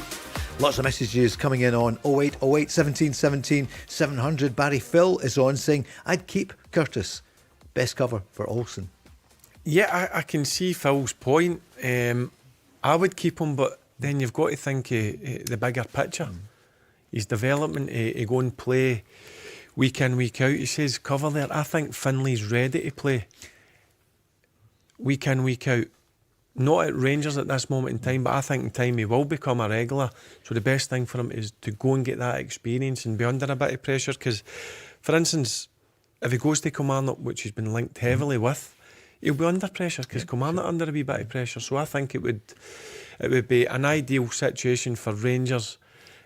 Lots of messages coming in on 0808 17 17 700. Barry Phil is on saying, I'd keep Curtis. Best cover for Auston. Yeah, I can see Phil's point. I would keep him, but then you've got to think the bigger picture. His development, to go and play week in, week out. He says cover there. I think Finlay's ready to play week in, week out. Not at Rangers at this moment in time, but I think in time he will become a regular. So the best thing for him is to go and get that experience and be under a bit of pressure. Because, for instance, if he goes to Kilmarnock, which he's been linked heavily with, he'll be under pressure, because Kilmarnock under a wee bit of pressure. So I think it would be an ideal situation for Rangers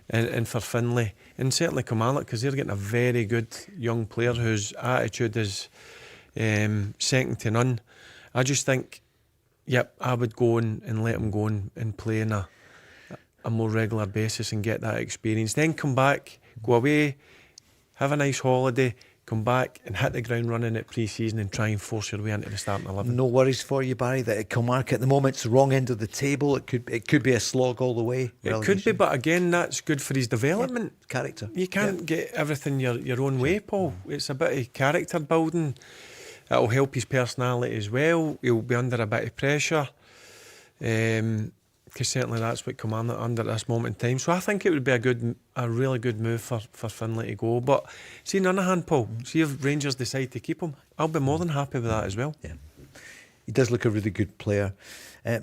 and for Finlay, and certainly Kilmarnock, because they're getting a very good young player whose attitude is second to none. I just think, yep, I would go and let him go and play on a more regular basis and get that experience. Then come back, go away, have a nice holiday, come back and hit the ground running at pre-season and try and force your way into the starting 11. No worries for you, Barry, that at Kilmarnock at the moment it's the wrong end of the table. It could be a slog all the way. It could be, but again, that's good for his development. Yeah, character. You can't get everything your own way, Paul. It's a bit of character building. It'll help his personality as well. He'll be under a bit of pressure. Because certainly that's what Kilmarnock are under at this moment in time. So I think it would be a really good move for Finlay to go. But see, on the other hand, Paul, see if Rangers decide to keep him, I'll be more than happy with that as well. Yeah, he does look a really good player.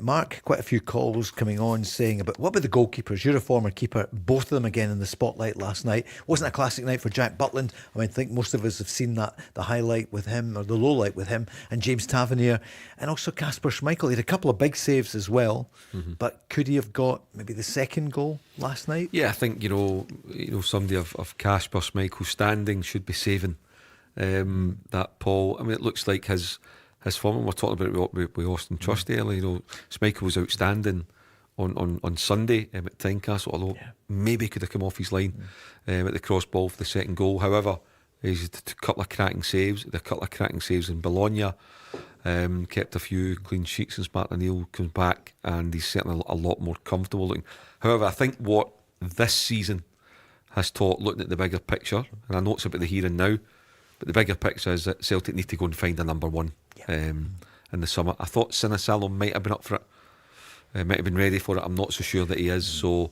Mark, quite a few calls coming on saying about, what about the goalkeepers? You're a former keeper, both of them again in the spotlight last night. Wasn't a classic night for Jack Butland. I mean, I think most of us have seen that, the highlight with him, or the low light with him, and James Tavernier, and also Kasper Schmeichel. He had a couple of big saves as well, but could he have got maybe the second goal last night? Yeah, I think, you know somebody of Kasper Schmeichel standing should be saving that, Paul. I mean, it looks like his form, and we're talking about it with Auston Trusty earlier. You know, Schmeichel was outstanding on Sunday at Tynecastle, although maybe could have come off his line at the cross ball for the second goal. However, he's had a couple of cracking saves. In Bologna, kept a few clean sheets since Martin O'Neill comes back, and he's certainly a lot more comfortable looking. However, I think what this season has taught, looking at the bigger picture, and I know it's about the here and now, but the bigger picture is that Celtic need to go and find a number one. in the summer. I thought Tynecastle might have been up for it, might have been ready for it. I'm not so sure that he is. So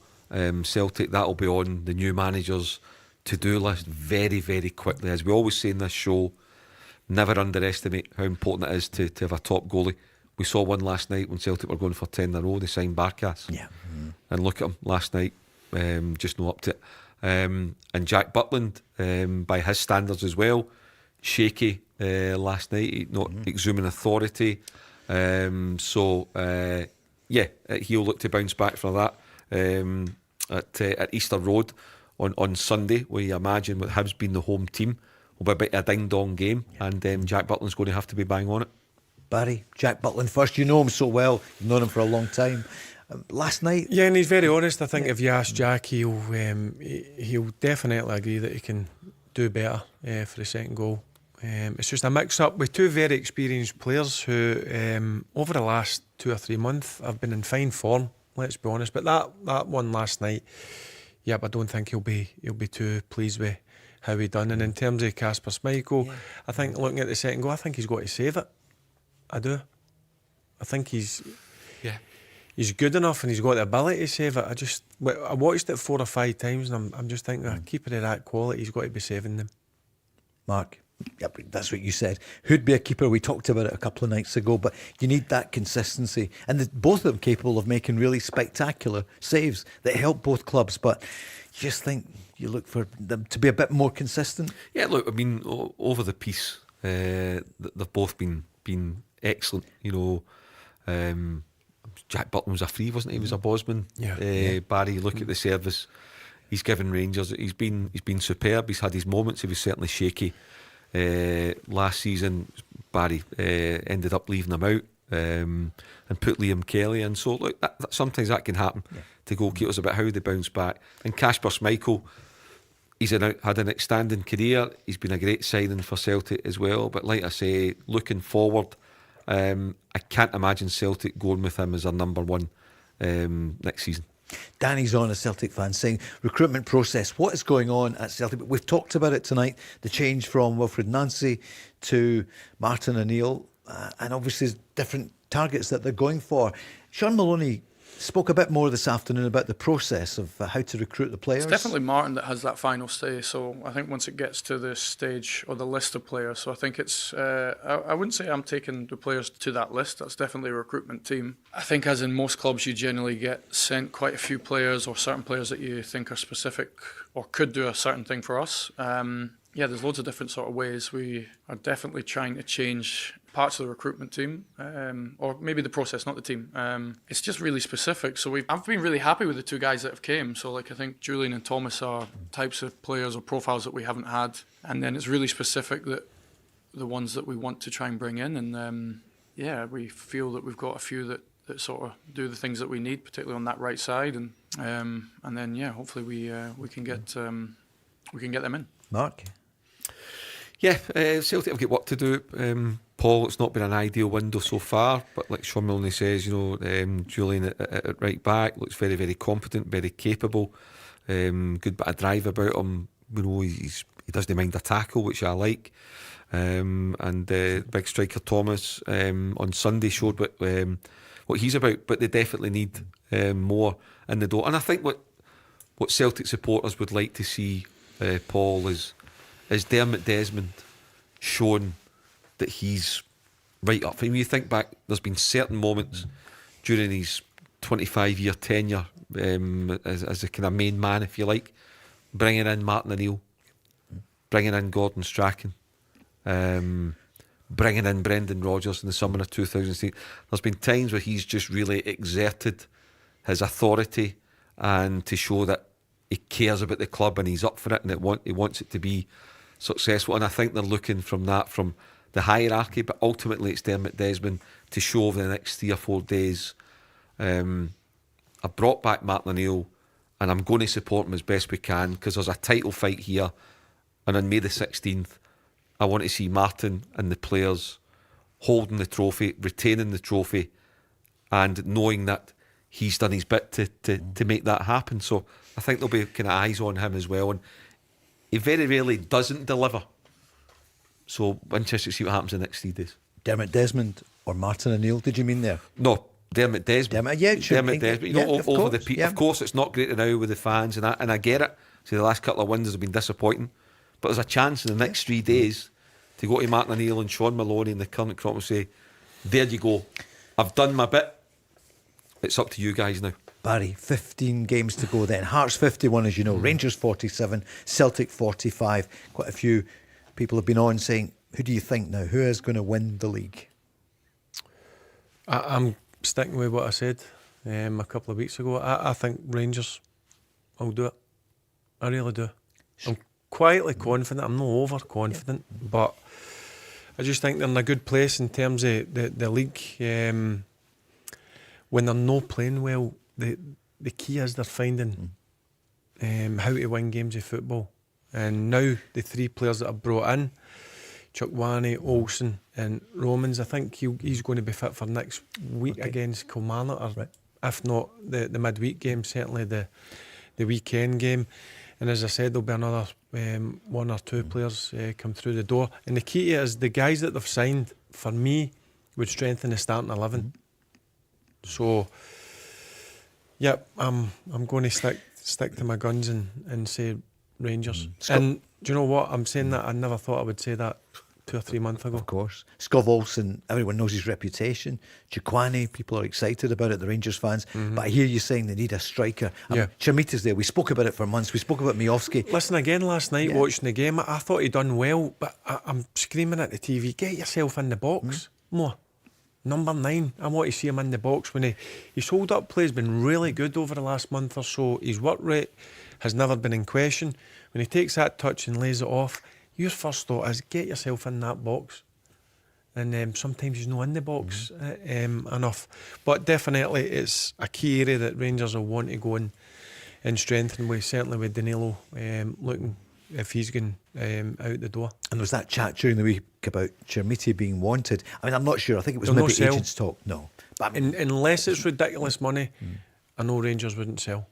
Celtic, that'll be on the new manager's to-do list very, very quickly. As we always say in this show, never underestimate how important it is to have a top goalie. We saw one last night when Celtic were going for 10 in a row. They signed Barkas. Yeah. And look at him last night, just not up to it. And Jack Butland, by his standards as well, shaky last night, not exhuming authority. He'll look to bounce back for that at Easter Road on Sunday, where you imagine with Hibs being the home team will be a bit of a ding-dong game, and Jack Butland's going to have to be bang on it. Barry, Jack Butland first. You know him so well. You've known him for a long time. Last night... Yeah, and he's very honest. I think if you ask Jack, he'll definitely agree that he can do better for the second goal. It's just a mix-up with two very experienced players who, over the last 2 or 3 months, have been in fine form, let's be honest. But that one last night, I don't think he'll be too pleased with how he done. And in terms of Kasper Schmeichel, I think looking at the second goal, I think he's got to save it. I do. I think he's good enough and he's got the ability to save it. I watched it 4 or 5 times and I'm just thinking, a keeper of that quality, he's got to be saving them. Mark, that's what you said. Who'd be a keeper? We talked about it a couple of nights ago, but you need that consistency. And both of them capable of making really spectacular saves that help both clubs, but you just think you look for them to be a bit more consistent. Yeah, look, I mean, over the piece, they've both been excellent. Jack Butland was a free, wasn't he? He was a Bosman. Barry, look at the service he's given Rangers. He's been superb. He's had his moments. He was certainly shaky last season. Barry ended up leaving him out and put Liam Kelly in. So look, sometimes that can happen to goalkeepers about how they bounce back. And Kasper Schmeichel, he's had an outstanding career. He's been a great signing for Celtic as well. But like I say, looking forward, I can't imagine Celtic going with him as our number one next season. Danny's on, a Celtic fan, saying recruitment process, what is going on at Celtic? We've talked about it tonight, the change from Wilfred Nancy to Martin O'Neill, and obviously there's different targets that they're going for. Sean Maloney spoke a bit more this afternoon about the process of how to recruit the players. It's definitely Martin that has that final say. So I think once it gets to the stage or the list of players, so I think it's, I wouldn't say I'm taking the players to that list. That's definitely a recruitment team. I think as in most clubs, you generally get sent quite a few players or certain players that you think are specific or could do a certain thing for us. There's loads of different sort of ways. We are definitely trying to change parts of the recruitment team, or maybe the process, not the team. It's just really specific. So I've been really happy with the 2 guys that have came. So I think Julian and Thomas are types of players or profiles that we haven't had. And then it's really specific that the ones that we want to try and bring in. And we feel that we've got a few that sort of do the things that we need, particularly on that right side. And then hopefully we can get them in. Mark? Yeah, Celtic have got work to do. Paul, it's not been an ideal window so far, but like Sean Maloney says, Julian at right back looks very, very competent, very capable, good bit of drive about him. He doesn't mind a tackle, which I like. And big striker Thomas on Sunday showed what he's about, but they definitely need more in the door. And I think what Celtic supporters would like to see, Paul, is Dermot Desmond shown that he's right up. I mean, you think back, there's been certain moments during his 25-year tenure as a kind of main man, if you like, bringing in Martin O'Neill, bringing in Gordon Strachan, bringing in Brendan Rodgers in the summer of 2016. There's been times where he's just really exerted his authority and to show that he cares about the club and he's up for it and he wants it to be successful. And I think they're looking from the hierarchy, but ultimately it's Dermot Desmond to show over the next 3 or 4 days. I've brought back Martin O'Neill and I'm going to support him as best we can because there's a title fight here, and on May the 16th I want to see Martin and the players holding the trophy, retaining the trophy, and knowing that he's done his bit to make that happen. So I think there'll be kind of eyes on him as well, and he very rarely doesn't deliver. So interested to see what happens in the next 3 days. Dermot Desmond Or Martin O'Neill, did you mean there? No, Dermot Desmond. Dermot Desmond. You know, over the peak. Of course, it's not great now with the fans, and I get it. So the last couple of wins have been disappointing, but there's a chance in the next 3 days to go to Martin O'Neill and Sean Maloney and the current crop and say, "There you go. I've done my bit. It's up to you guys now." Barry, 15 games to go then. Hearts 51, as you know. Rangers 47, Celtic 45. Quite a few people have been on saying, who do you think now? Who is going to win the league? I'm sticking with what I said a couple of weeks ago. I think Rangers will do it. I really do. I'm quietly confident. I'm not overconfident, but I just think they're in a good place in terms of the league. When they're not playing well, the key is they're finding how to win games of football. And now the 3 players that I've brought in, Chukwani, Olsen and Romans, I think he's going to be fit for next week against Kilmarnock, or if not the midweek game, certainly the weekend game. And as I said, there'll be another 1 or 2 players come through the door. And the key is the guys that they've signed, for me, would strengthen the starting 11. So, yep, I'm going to stick to my guns and say Rangers. And do you know what? I'm saying that. I never thought I would say that 2 or 3 months ago. Of course. Scov Olsen, everyone knows his reputation. Chukwani, people are excited about it, the Rangers fans. But I hear you saying they need a striker. Chermita's there. We spoke about it for months. We spoke about Miofsky. Listen, again, last night watching the game, I thought he'd done well, but I'm screaming at the TV, get yourself in the box more. Number 9, I want to see him in the box. When his hold-up play has been really good over the last month or so. His work rate has never been in question. When he takes that touch and lays it off, your first thought is get yourself in that box. And sometimes he's not in the box enough. But definitely it's a key area that Rangers will want to go in and strengthen with, certainly with Danilo looking if he's going out the door. And there was that chat during the week about Chermiti being wanted. I mean, I'm not sure. I think it was There'll maybe no agents talk. No. But I mean, unless it's ridiculous money, I know Rangers wouldn't sell.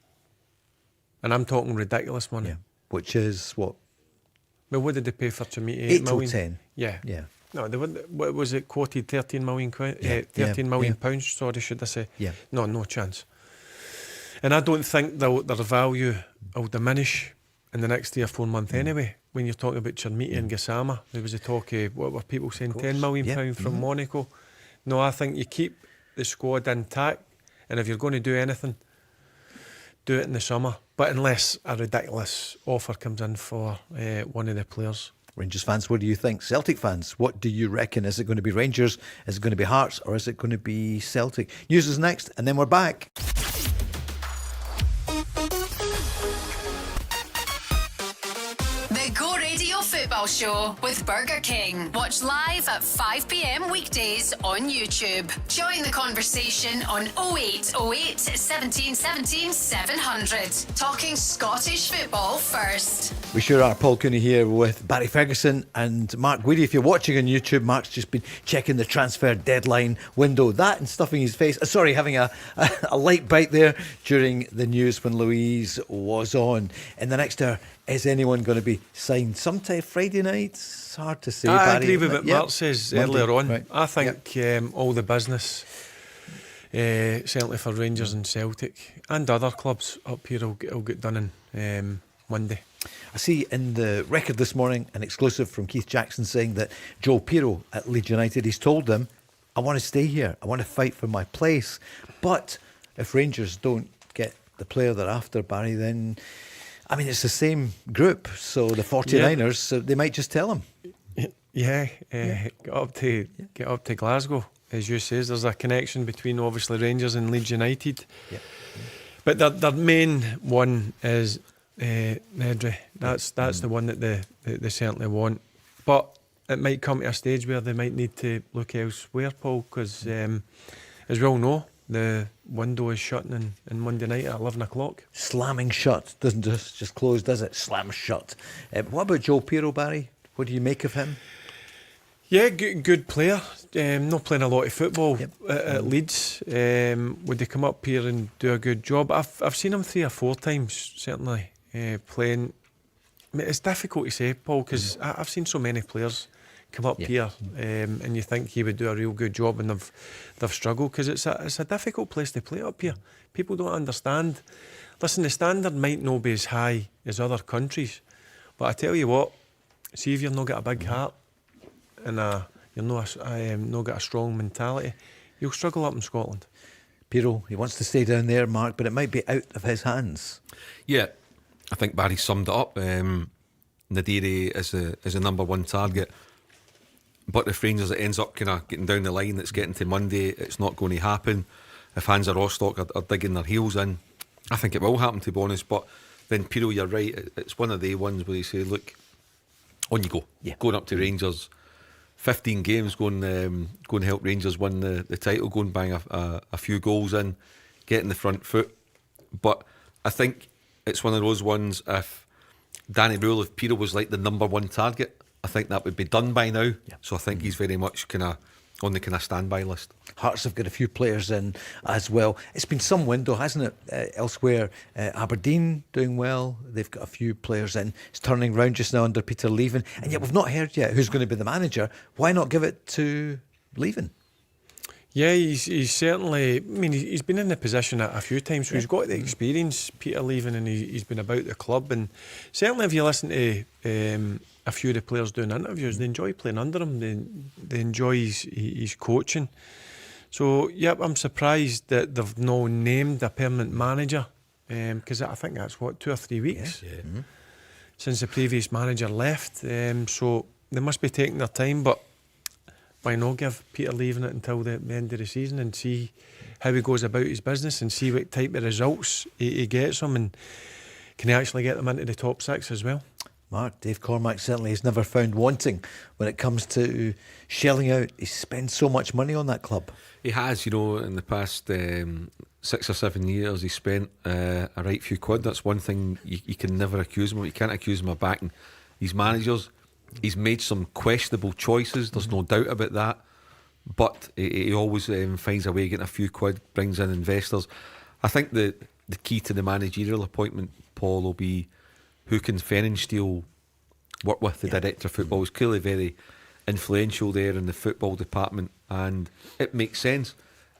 And I'm talking ridiculous money. Yeah. Which is what? Well, what did they pay for Chermiti? 8 million? till 10. Yeah. Yeah. No, they wouldn't. What was it quoted? 13 million pounds. Sorry, should I say? Yeah. No chance. And I don't think their value will diminish in the next 3 or 4 months anyway. When you're talking about Chermiti and Gassama, there was a talk of, what were people saying, £10 million from Monaco. No, I think you keep the squad intact, and if you're going to do anything, do it in the summer. But unless a ridiculous offer comes in for one of the players. Rangers fans, what do you think? Celtic fans, what do you reckon? Is it going to be Rangers? Is it going to be Hearts? Or is it going to be Celtic? News is next, and then we're back. The Go Radio Football Show with Burger King. Watch live at 5 p.m. weekdays on YouTube. Join the conversation on 0808 17 17 700. Talking Scottish football first. We sure are. Paul Cooney here with Barry Ferguson and Mark Guidi. If you're watching on YouTube, Mark's just been checking the transfer deadline window. That and stuffing his face. Sorry, having a light bite there during the news when Louise was on. In the next hour, is anyone going to be signed sometime Friday night? It's hard to say. I Barry, agree with what Mark says earlier on. Right. I think all the business, certainly for Rangers and Celtic and other clubs up here, will get done in Monday. I see in the record this morning an exclusive from Keith Jackson saying that Joe Pirro at Leeds United, he's told them, I want to stay here, I want to fight for my place. But if Rangers don't get the player they're after, Barry, then I mean it's the same group, so the 49ers, so they might just tell him. Get up to Glasgow, as you says. There's a connection between obviously Rangers and Leeds United. But their main one is Nedry. That's the one that they certainly want. But it might come to a stage where they might need to look elsewhere, Paul, because as we all know, the window is shutting on Monday night at 11 o'clock. Slamming shut. Doesn't just close, does it? Slam shut. What about Joe Pirro, Barry? What do you make of him? Yeah, good player. Not playing a lot of football at Leeds. Would they come up here and do a good job? I've seen him 3 or 4 times, certainly, playing. I mean, it's difficult to say, Paul, because I've seen so many players come up here, and you think he would do a real good job, and they've struggled because it's a difficult place to play up here. People don't understand. Listen, the standard might not be as high as other countries, but I tell you what, see if you've not got a big heart and you've not got a strong mentality, you'll struggle up in Scotland. Piero, he wants to stay down there, Mark, but it might be out of his hands. Yeah, I think Barry summed it up. Nadiri is a number one target, but if Rangers it ends up kind of getting down the line, it's getting to Monday, it's not going to happen. If Hansa Rostock are digging their heels in, I think it will happen, to be honest. But then, Piero, you're right, it's one of the ones where they say, look, on you go. Yeah. Going up to Rangers, 15 games, going to help Rangers win the title, go and bang a few goals in, getting the front foot. But I think it's one of those ones, if Danny Röhl, if Piero was like the number one target, I think that would be done by now. Yeah. So I think he's very much kind of on the kind of standby list. Hearts have got a few players in as well. It's been some window, hasn't it? Elsewhere, Aberdeen doing well. They've got a few players in. It's turning round just now under Peter Leven, and yet we've not heard yet who's going to be the manager. Why not give it to Leven? Yeah, he's certainly. I mean, he's been in the position a few times, so he's got the experience, Peter Leven, and he's been about the club. And certainly, if you listen to a few of the players doing interviews, they enjoy playing under him. They enjoy his coaching. So, yep, I'm surprised that they've not named a permanent manager, because I think that's 2 or 3 weeks since the previous manager left. So they must be taking their time, but why not give Peter Leven it until the end of the season and see how he goes about his business and see what type of results he gets them, and can he actually get them into the top 6 as well? Mark, Dave Cormack certainly has never found wanting when it comes to shelling out. He spends so much money on that club. He has, in the past 6 or 7 years, he spent a right few quid. That's one thing you can never accuse him of. You can't accuse him of backing his managers. He's made some questionable choices, there's no doubt about that, but he always finds a way of getting a few quid, brings in investors. I think the key to the managerial appointment, Paul, will be who can Fenensteel work with. The director of football is clearly very influential there in the football department, and it makes sense.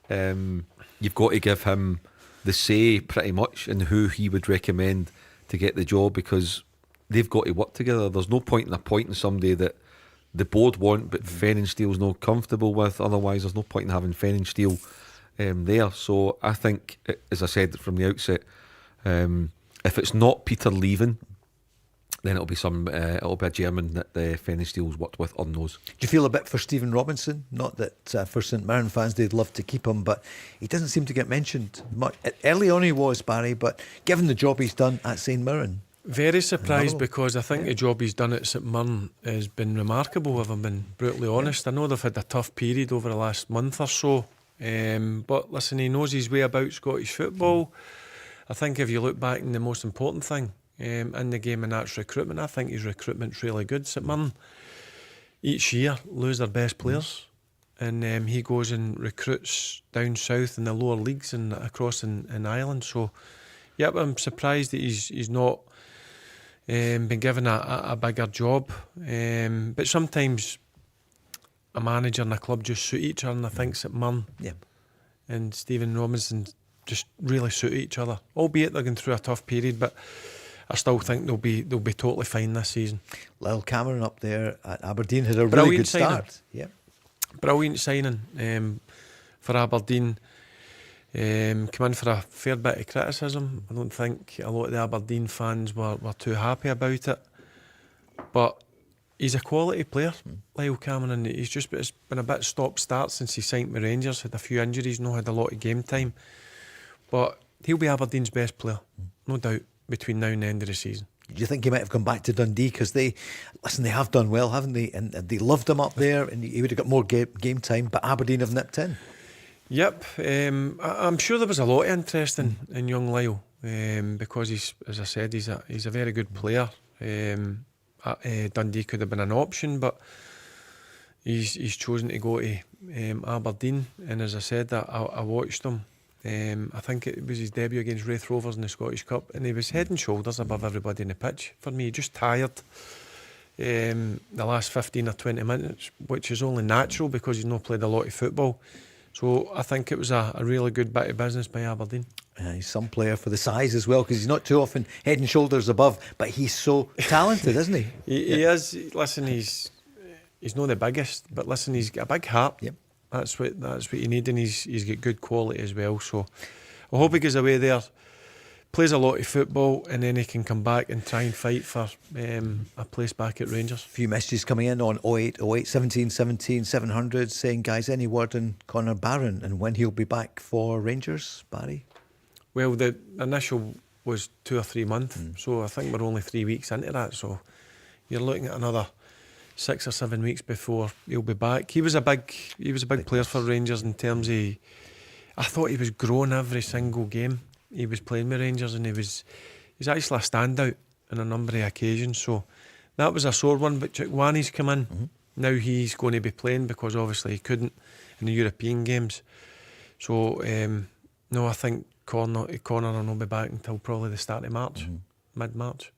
You've got to give him the say pretty much in who he would recommend to get the job, because they've got to work together. There's no point in appointing somebody that the board want but Fenensteel's not comfortable with. Otherwise there's no point in having Fenensteel there. So I think, as I said from the outset, if it's not Peter Leven, then it'll be a German that the Fenensteel's worked with on those. Do you feel a bit for Stephen Robinson? Not that for St Mirren fans they'd love to keep him, but he doesn't seem to get mentioned much. Early on he was, Barry, but given the job he's done at St Mirren, very surprised, because I think the job he's done at St Mirren has been remarkable, if I'm being brutally honest. I know they've had a tough period over the last month or so, but listen, he knows his way about Scottish football. I think if you look back, in the most important thing in the game, and that's recruitment, I think his recruitment's really good. St Mirren each year lose their best players, and he goes and recruits down south in the lower leagues and across in Ireland. So yep, I'm surprised that he's not been given a bigger job, but sometimes a manager and a club just suit each other, and I think St Mirren and Stephen Robinson just really suit each other, albeit they're going through a tough period, but I still think they'll be totally fine this season. Lyle Cameron up there at Aberdeen had a really good start. Brilliant signing for Aberdeen. Come in for a fair bit of criticism. I don't think a lot of the Aberdeen fans were too happy about it, but he's a quality player, Lyle Cameron. It's been a bit stop-start since he signed with Rangers. Had a few injuries, not had a lot of game time, but he'll be Aberdeen's best player, no doubt, between now and the end of the season. Do you think he might have gone back to Dundee? Because they have done well, haven't they? And they loved him up there, and he would have got more game time, but Aberdeen have nipped in. Yep, I'm sure there was a lot of interest in young Lyle, because as I said, he's a very good player. Dundee could have been an option, but he's chosen to go to Aberdeen, and as I said, I watched him. I think it was his debut against Wraith Rovers in the Scottish Cup, and he was head and shoulders above everybody in the pitch. For me, just tired. the last 15 or 20 minutes, which is only natural because he's not played a lot of football. So I think it was a really good bit of business by Aberdeen. He's some player for the size as well, because he's not too often head and shoulders above, but he's so talented, isn't he? He is. Listen, he's not the biggest, but listen, he's got a big heart. Yep. That's what you need, and he's got good quality as well. So I hope he goes away there, plays a lot of football, and then he can come back and try and fight for a place back at Rangers. A few messages coming in on 0808 17 17 700 saying, guys, any word on Conor Barron and when he'll be back for Rangers, Barry? Well, the initial was 2 or 3 months, so I think we're only 3 weeks into that. So you're looking at another 6 or 7 weeks before he'll be back. He was a big player for Rangers in terms of. I thought he was growing every single game he was playing with Rangers, and he's actually a standout on a number of occasions. So that was a sore one. But Chukwuani's come in. Now he's going to be playing because obviously he couldn't in the European games. So no, I think Conor will not be back until probably the start of March, mid-March.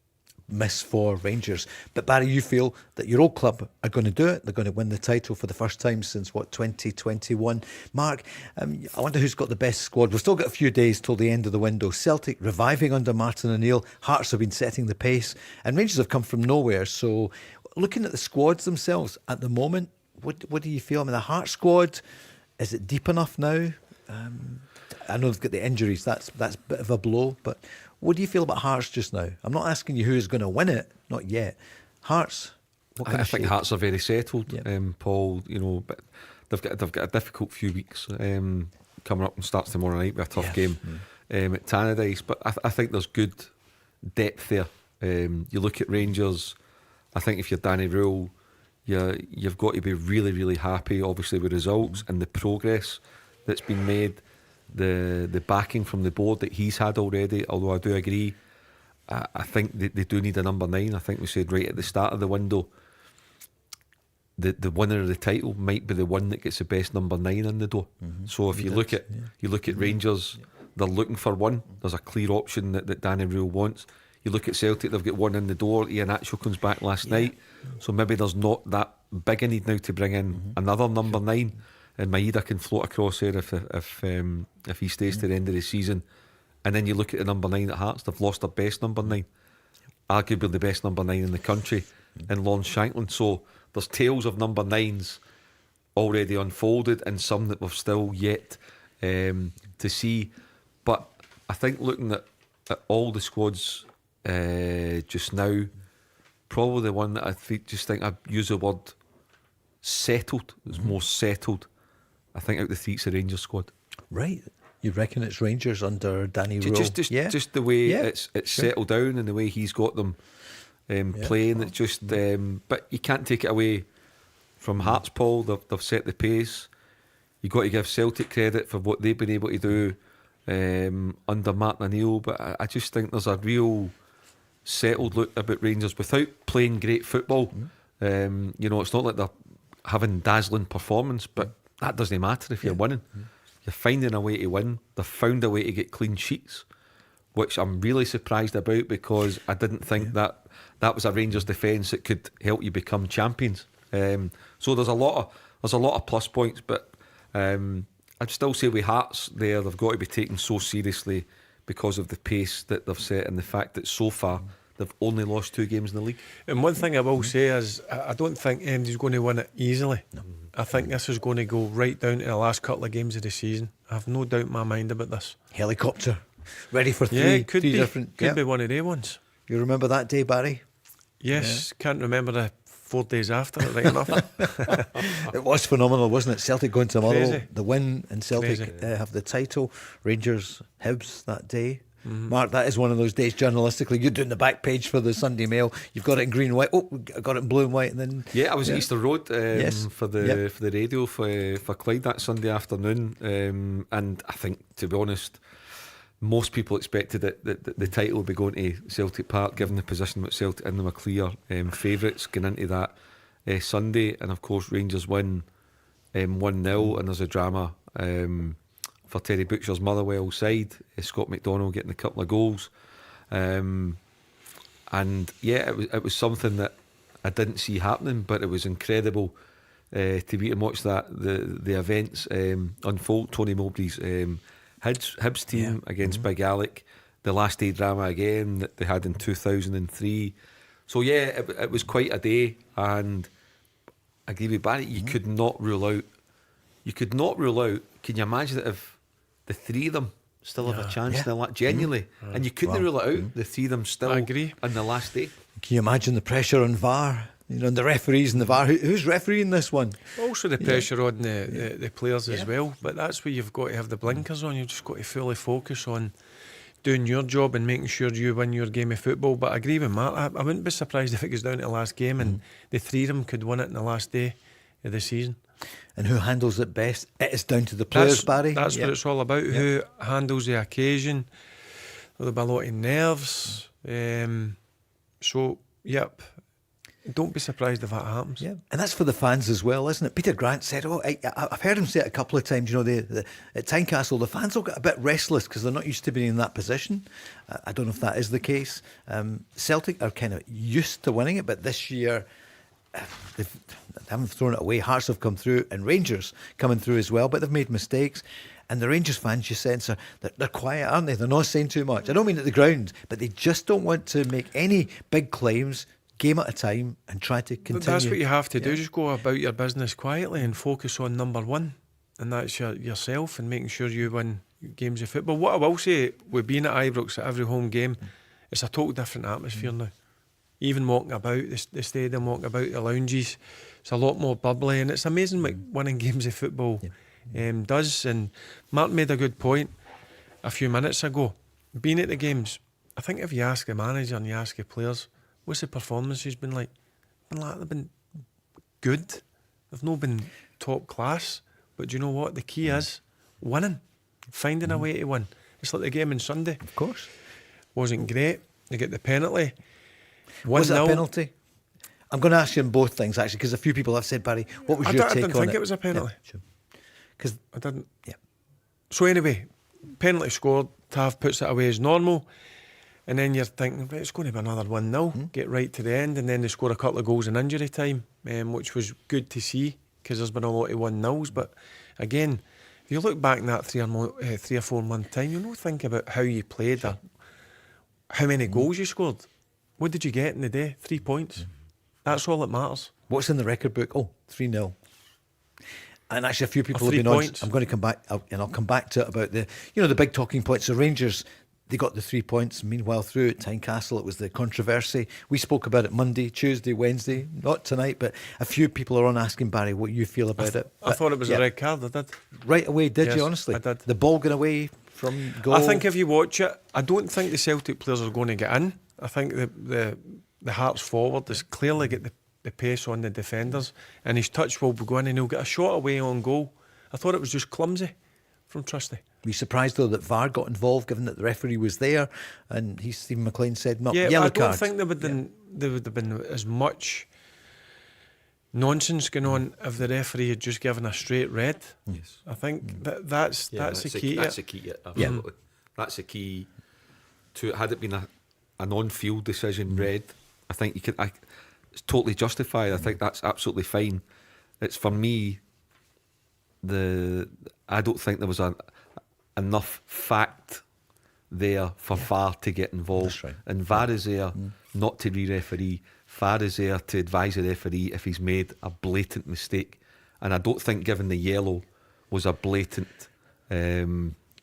Miss for Rangers. But Barry, you feel that your old club are going to do it? They're going to win the title for the first time since, 2021? Mark, I wonder who's got the best squad. We've still got a few days till the end of the window. Celtic reviving under Martin O'Neill. Hearts have been setting the pace. And Rangers have come from nowhere. So looking at the squads themselves at the moment, what do you feel? I mean, the Hearts squad, is it deep enough now? I know they've got the injuries. That's a bit of a blow. But what do you feel about Hearts just now? I'm not asking you who is going to win it, not yet. Hearts. I think Hearts are very settled, Yep. Paul. But they've got a difficult few weeks coming up, and starts tomorrow night with a tough game at Tynecastle. But I think there's good depth there. You look at Rangers. I think if you're Danny Röhl, you've got to be really, really happy, obviously, with results and the progress that's been made. The backing from the board that he's had already, although I do agree, I think they do need a number 9. I think we said right at the start of the window, the winner of the title might be the one that gets the best number 9 in the door. So if you look at Rangers, they're looking for one. There's a clear option that Danny Röhl wants. You look at Celtic, they've got one in the door. Ian Atchell comes back last night, so maybe there's not that big a need now to bring in another number 9. And Maeda can float across there if he stays to the end of the season. And then you look at the number 9 at Hearts, they've lost their best number 9, arguably the best number 9 in the country, in Lawrence Shankland. So there's tales of number 9s already unfolded, and some that we've still yet to see. But I think looking at all the squads just now, probably the one that I think I'd use the word settled, is more settled. I think out the three, it's the Rangers squad. Right. You reckon it's Rangers under Danny Röhl? Just the way it's settled down and the way he's got them playing. It's just, but you can't take it away from Hearts, Paul. They've set the pace. You've got to give Celtic credit for what they've been able to do under Martin O'Neill. But I just think there's a real settled look about Rangers without playing great football. It's not like they're having dazzling performance, but that doesn't matter if you're winning. You're finding a way to win. They've found a way to get clean sheets, which I'm really surprised about, because I didn't think that was a Rangers defence that could help you become champions. So there's a lot of plus points, but I'd still say with Hearts there, they've got to be taken so seriously because of the pace that they've set and the fact that so far they've only lost 2 games in the league. And one thing I will say is, I don't think MD's going to win it easily. No. I think this is going to go right down to the last couple of games of the season. I have no doubt in my mind about this. Helicopter, ready for 3. Yeah, it could three be. Different. Could be one of their ones. You remember that day, Barry? Yes, can't remember the 4 days after it, right enough. It was phenomenal, wasn't it? Celtic going to Motherwell, Crazy. the win, and Celtic have the title. Rangers, Hibs that day. Mark, that is one of those days journalistically. You're doing the back page for the Sunday Mail. You've got it in green and white. Oh, I got it in blue and white, and then I was at Easter Road for the radio for Clyde that Sunday afternoon, and I think, to be honest, most people expected that the title would be going to Celtic Park, given the position that Celtic and them are clear favourites going into that Sunday. And of course Rangers win 1-0, and there's a drama for Terry Butcher's Motherwell side, Scott McDonald getting a couple of goals, and it was something that I didn't see happening, but it was incredible to be and watch the events unfold. Tony Mowbray's Hibs team against Big Alec, the last day drama again that they had in 2003. So yeah, it was quite a day, and I agree with Barry. You could not rule out. Can you imagine that if the three of them still have a chance in the genuinely, and you couldn't rule it out. The three of them still I agree. on the last day. Can you imagine the pressure on VAR? And the referees and the VAR. Who's refereeing this one? Also the pressure on the players as well. But that's where you've got to have the blinkers on. You've just got to fully focus on doing your job and making sure you win your game of football. But I agree with Mark. I wouldn't be surprised if it goes down to the last game and the three of them could win it in the last day of the season. And who handles it best? It is down to the players, Barry. That's what it's all about. Who handles the occasion? There'll be a lot of nerves. So, yep. Don't be surprised if that happens. Yeah, and that's for the fans as well, isn't it? Peter Grant said, I've heard him say it a couple of times, at Tynecastle, the fans will get a bit restless because they're not used to being in that position. I don't know if that is the case. Celtic are kind of used to winning it, but this year they haven't thrown it away. Hearts have come through, and Rangers coming through as well, but they've made mistakes. And the Rangers fans, you sense, they're quiet, aren't they? They're not saying too much. I don't mean at the ground, but they just don't want to make any big claims, game at a time, and try to continue. That's what you have to do. Just go about your business quietly and focus on number one, and that's yourself and making sure you win games of football. What I will say, with being at Ibrox at every home game, it's a total different atmosphere now. Even walking about the stadium, walking about the lounges, it's a lot more bubbly, and it's amazing what winning games of football does. And Mark made a good point a few minutes ago. Being at the games, I think if you ask the manager and you ask the players, what's the performances been like? They've been good. They've not been top class. But do you know what? The key is winning, finding a way to win. It's like the game on Sunday. Of course. Wasn't great. They get the penalty. Was it a penalty? I'm going to ask you on both things, actually, because a few people have said, Barry, what was your take on it? I didn't think it was a penalty. Yeah, sure. Because I didn't. Yeah. So anyway, penalty scored. Tav puts it away as normal. And then you're thinking, right, it's going to be another 1-0, get right to the end, and then they score a couple of goals in injury time, which was good to see because there's been a lot of 1-0s. But again, if you look back in that 3 or 4 month time, you'll not think about how you played or how many goals you scored. What did you get in the day? 3 points. That's all that matters. What's in the record book? 3-0. And actually, a few people have 3 been points. I'm going to come back, and I'll come back to it about the big talking points. The Rangers, they got the 3 points. Meanwhile, through at Tynecastle, it was the controversy. We spoke about it Monday, Tuesday, Wednesday, not tonight, but a few people are on asking Barry what you feel about it. I thought it was a red card, I did. Right away, did you, Yes, honestly? I did. The ball got away from goal. I think if you watch it, I don't think the Celtic players are going to get in. I think the Hearts forward has clearly got the pace on the defenders, and his touch will be going and he'll get a shot away on goal. I thought it was just clumsy from Trusty. Were you surprised though that VAR got involved, given that the referee was there, and Stephen McLean said not yellow I card? don't think there would have been as much nonsense going on if the referee had just given a straight red. Yes, I think that's the key. That's the key. Absolutely, that's the key to it. Had it been a non-field decision red, I think you could. It's totally justified. I think that's absolutely fine. It's for me. I don't think there was enough fact there for VAR to get involved. That's right. And VAR is there not to re-referee. VAR is there to advise the referee if he's made a blatant mistake. And I don't think giving the yellow was a blatant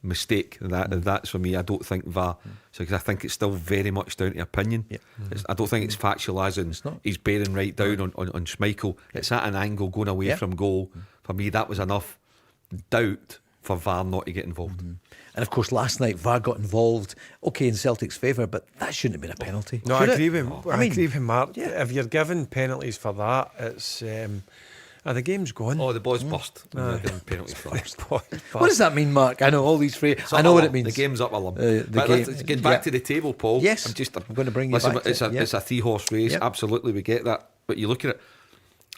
mistake. That's for me. I don't think VAR. So, because I think it's still very much down to opinion. Yeah. I don't think it's factual as in he's bearing right down on Schmeichel. It's at an angle going away from goal. For me, that was enough doubt for VAR not to get involved. And of course, last night VAR got involved. Okay, in Celtic's favour, but that shouldn't have been a penalty. No, I agree with him. I agree with Mark. Yeah. If you're given penalties for that, it's the game's gone. Oh, the ball's burst. Penalty for that. What does that mean, Mark? I know all these phrases. I know what it means. The game's up a lump. Getting back to the table, Paul. Yes, I'm going to bring you back to it. It's a 3-horse race. Yep. Absolutely, we get that. But you look at it,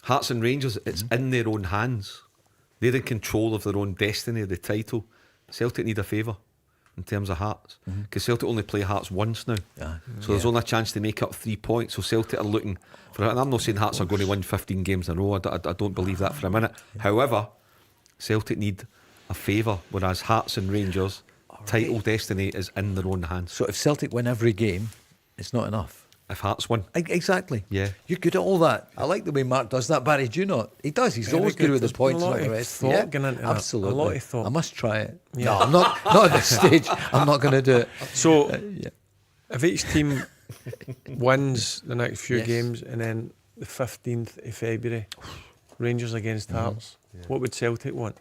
Hearts and Rangers, it's in their own hands. They're in control of their own destiny, the title. Celtic need a favour. in terms of Hearts, because Celtic only play Hearts once now. So there's only a chance to make up 3 points. So Celtic are looking for it. And I'm not saying Hearts are going to win 15 games in a row. I don't believe that for a minute. However, Celtic need a favour, whereas Hearts and Rangers, title destiny is in their own hands. So if Celtic win every game, it's not enough. If Hearts win. Exactly. Yeah. You're good at all that. I like the way Mark does that. Barry, do you not? He does. He's always good with the points and all the rest. Thought going into that. Absolutely. A lot of thought. I must try it. Yeah. No, I'm not at this stage. I'm not going to do it. So if each team wins the next few Yes. games, and then the 15th of February, Rangers against Hearts, what would Celtic want?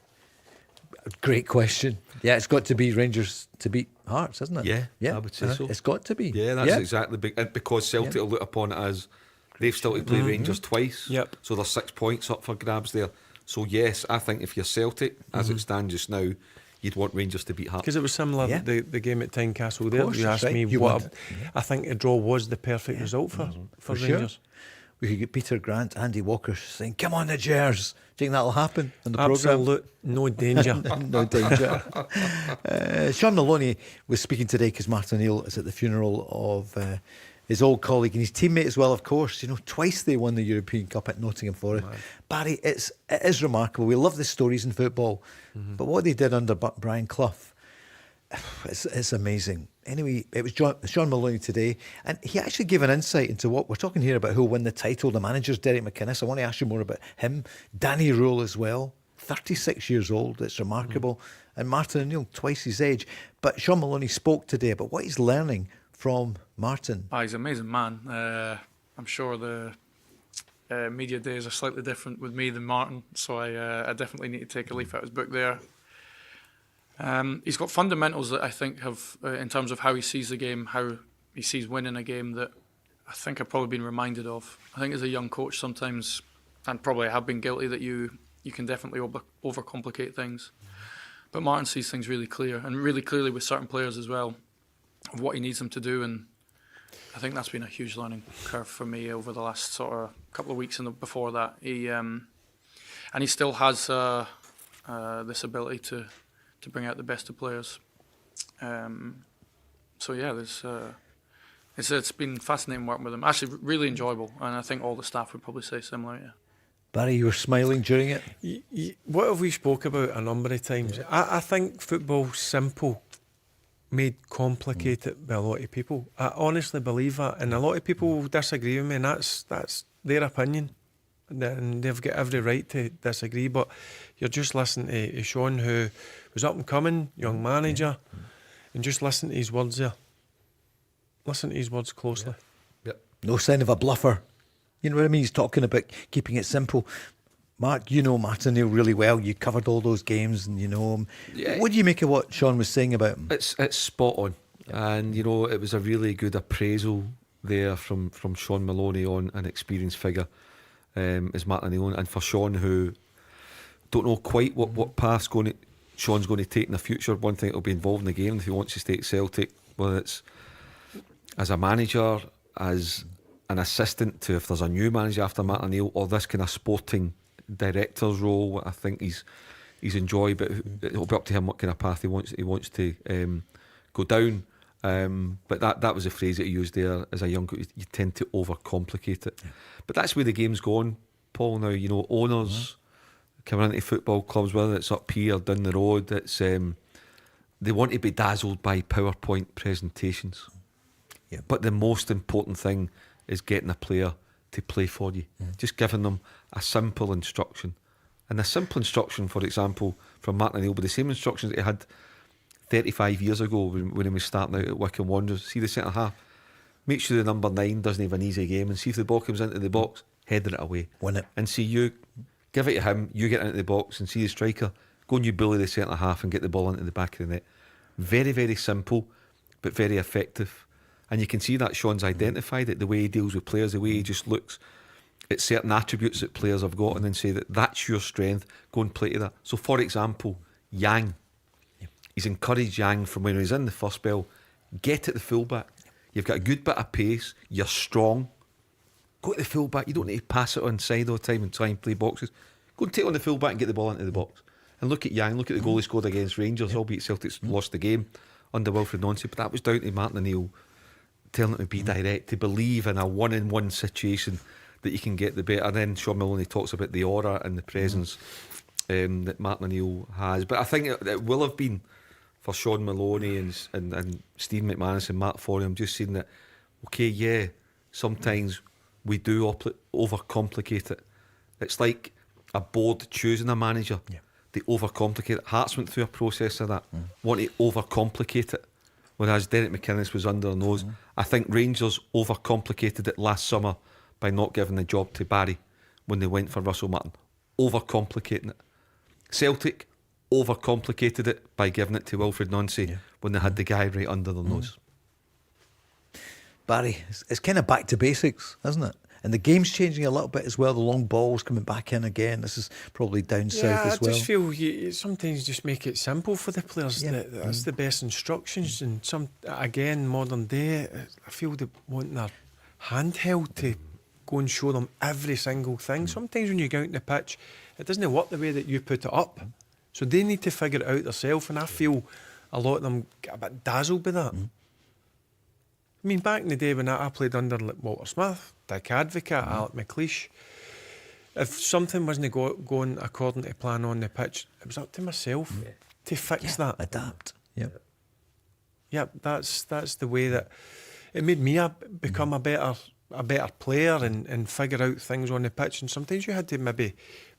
Great question. Yeah, it's got to be Rangers to beat Hearts, isn't it? Yeah, I would say so. It's got to be. Yeah, that's exactly because Celtic will look upon it as they've still to play Rangers twice. Yep. So there's 6 points up for grabs there. So yes, I think if you're Celtic, as it stands just now, you'd want Rangers to beat Hearts. Because it was similar, Yeah. the game at Tynecastle there. course, You that's asked me right. You what want- I think a draw was the perfect result for For sure. Rangers. We could get Peter Grant, Andy Walker saying, "Come on, the Gers." Do you think that'll happen in the programme? Absolute no danger. No danger. Sean Maloney was speaking today because Martin O'Neill is at the funeral of his old colleague and his teammate as well, of course. You know, twice they won the European Cup at Nottingham Forest. Barry, it is remarkable. We love the stories in football, but what they did under Brian Clough, it's amazing. Anyway, it was Sean Maloney today, and he actually gave an insight into what we're talking here about who'll win the title. The manager's Derek McInnes. I want to ask you more about him. Danny Röhl as well, 36 years old. It's remarkable. And Martin O'Neill, twice his age. But Sean Maloney spoke today about what he's learning from Martin. He's an amazing man. I'm sure the media days are slightly different with me than Martin, so I definitely need to take a leaf out of his book there. He's got fundamentals that I think have, in terms of how he sees the game, how he sees winning a game, that I think I've probably been reminded of. I think as a young coach sometimes, and probably have been guilty, that you can definitely overcomplicate things. But Martin sees things really clear, and really clearly with certain players as well, of what he needs them to do. And I think that's been a huge learning curve for me over the last sort of couple of weeks and before that. And he still has this ability to bring out the best of players. So yeah, it's been fascinating working with him. Actually, really enjoyable, and I think all the staff would probably say similar. Yeah. Barry, you were smiling during it. What have we spoke about a number of times? I think football's simple, made complicated by a lot of people. I honestly believe that, and a lot of people disagree with me, and that's their opinion, and they've got every right to disagree. But you're just listening to Sean, who was up and coming, young manager, and just listen to his words there. Listen to his words closely. Yep. No sign of a bluffer. You know what I mean? He's talking about keeping it simple. Mark, you know Martin O'Neill really well. You covered all those games and you know him. Yeah. What do you make of what Sean was saying about him? It's spot on. And, you know, it was a really good appraisal there from Sean Maloney on an experienced figure as Martin O'Neill. And for Sean, who don't know quite what path Sean's going to take in the future. One thing, he'll be involved in the game if he wants to stay at Celtic, whether it's as a manager, as an assistant to if there's a new manager after Martin O'Neill, or this kind of sporting director's role. I think he's enjoyed, but it'll be up to him what kind of path he wants to go down. But that was a phrase that he used there. As a young coach, you tend to overcomplicate it. But that's where the game's gone, Paul. Now, you know, owners coming into football clubs, whether it's up here, down the road, it's they want to be dazzled by PowerPoint presentations. Yeah. But the most important thing is getting a player to play for you. Just giving them a simple instruction. And the simple instruction, for example, from Martin O'Neill, but the same instructions that he had 35 years ago when he was starting out at Wycombe Wanderers. See the centre half, make sure the number 9 doesn't have an easy game, and see if the ball comes into the box, header it away. Win it. And see you, give it to him, you get into the box, and see the striker, go and you bully the centre half and get the ball into the back of the net. Very, very simple, but very effective. And you can see that Sean's identified it, the way he deals with players, the way he just looks at certain attributes that players have got and then say that's your strength, go and play to that. So for example, Yang, he's encouraged Yang from when he was in the first spell, get at the fullback. You've got a good bit of pace, you're strong, go to the fullback. You don't need to pass it on side all the time and try and play boxes. Go and take on the fullback and get the ball into the box. And look at Yang, look at the goal he scored against Rangers, albeit Celtic's lost the game under Wilfred Nancy, but that was down to Martin O'Neill telling him to be direct, to believe in a one-on-one situation that you can get the better. And then Sean Maloney talks about the aura and the presence that Martin O'Neill has. But I think it will have been for Sean Maloney and Stephen McManus and Matt Foley. I'm just saying that, okay, yeah, sometimes we do overcomplicate it. It's like a board choosing a manager. Yeah. They overcomplicate it. Hearts went through a process of that, want to overcomplicate it. Whereas Derek McInnes was under their nose. I think Rangers overcomplicated it last summer by not giving the job to Barry when they went for Russell Martin. Overcomplicating it. Celtic overcomplicated it by giving it to Wilfred Nancy when they had the guy right under their nose. Barry, it's kind of back to basics, isn't it? And the game's changing a little bit as well. The long ball's coming back in again. This is probably down south as well. I just feel you sometimes just make it simple for the players. That's the best instructions. And again, modern day, I feel they want their handheld to go and show them every single thing. Sometimes when you go out on the pitch, it doesn't work the way that you put it up. So they need to figure it out themselves. And I feel a lot of them get a bit dazzled by that. I mean, back in the day when I played under Walter Smith, Dick Advocate, Alec McLeish, if something wasn't going according to plan on the pitch, it was up to myself to fix that. Adapt. Yep, that's the way that it made me become a better player and figure out things on the pitch. And sometimes you had to maybe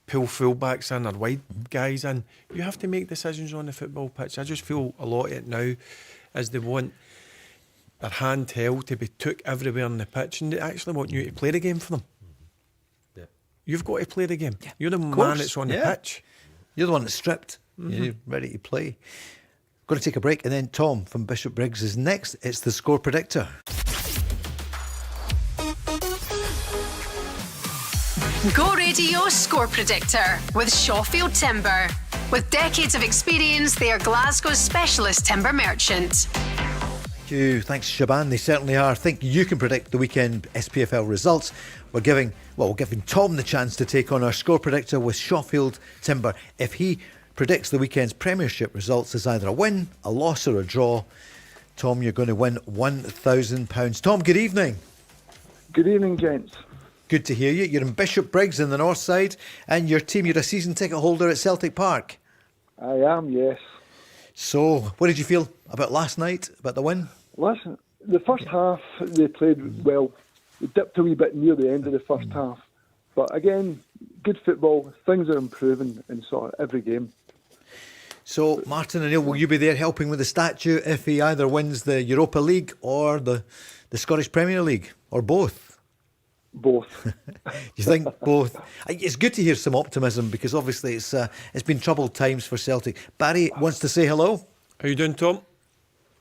pull full-backs in or wide guys in. You have to make decisions on the football pitch. I just feel a lot of it now is they want their handheld to be took everywhere on the pitch, and they actually want you to play the game for them. You've got to play the game. You're the man that's on the pitch. You're the one that's stripped. You're ready to play. Going to take a break, and then Tom from Bishop Briggs is next. It's the score predictor. Go Radio Score Predictor with Shawfield Timber. With decades of experience, they are Glasgow's specialist timber merchant. Thanks, Shaban. They certainly are. I think you can predict the weekend SPFL results. We're giving Tom the chance to take on our score predictor with Shawfield Timber. If he predicts the weekend's Premiership results as either a win, a loss or a draw, Tom, you're going to win £1,000. Tom, good evening. Good evening, gents. Good to hear you. You're in Bishop Briggs in the north side, and your team, you're a season ticket holder at Celtic Park. I am, yes. So, what did you feel about last night, about the win? Listen, the first half, they played well. They dipped a wee bit near the end of the first half. But again, good football. Things are improving in sort of every game. So, Martin O'Neill, will you be there helping with the statue if he either wins the Europa League or the Scottish Premier League, or both? Both. You think both? It's good to hear some optimism, because obviously it's been troubled times for Celtic. Barry wants to say hello. How you doing, Tom?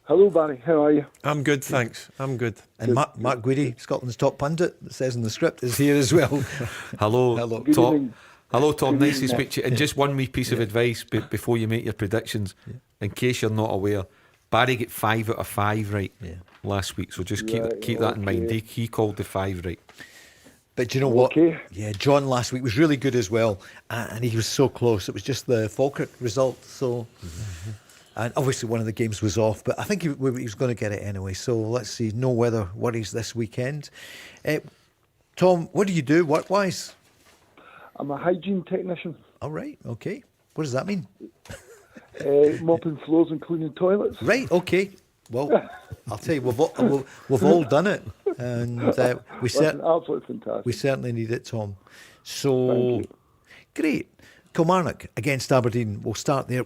Hello, Barry. How are you? I'm good, thanks. I'm good. And Mark Guidi, Scotland's top pundit, it says in the script, is here as well. Hello, Tom. Hello, Tom. Nice to speak to you. And just one wee piece of advice before you make your predictions, in case you're not aware. Barry got 5 out of 5 right last week, so just keep that in mind. He called the 5 right. But do you know what? Yeah, John last week was really good as well, and he was so close. It was just the Falkirk result. So, and obviously one of the games was off, but I think he was going to get it anyway. So let's see. No weather worries this weekend. Tom, what do you do work-wise? I'm a hygiene technician. All right. Okay. What does that mean? Mopping floors and cleaning toilets. Right. Okay. Well, I'll tell you, we've all done it, and absolutely fantastic. We certainly need it, Tom. So great. Kilmarnock against Aberdeen. We'll start there.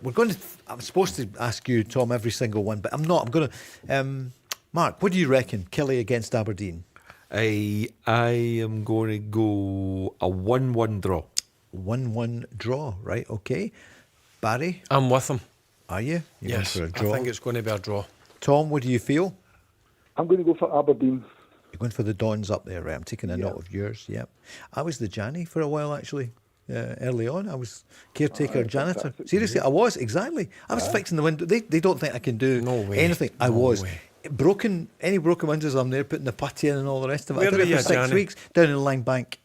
I'm supposed to ask you, Tom, every single one, but I'm not. I'm going to. Mark, what do you reckon? Killie against Aberdeen. I am going to go a 1-1 draw. 1-1 draw. Right. Okay. Barry, I'm with him. Are you? Yes. Going for a draw? I think it's going to be a draw. Tom, what do you feel? I'm going to go for Aberdeen. You're going for the Dons up there, right? I'm taking a note of yours. Yep. I was the Janny for a while, actually. Early on, I was caretaker janitor. Fantastic. Seriously, I was, exactly. I was fixing the window. They don't think I can do anything. I was. Any broken windows, I'm there putting the putty in and all the rest of it. I did it for 6 weeks down in Langbank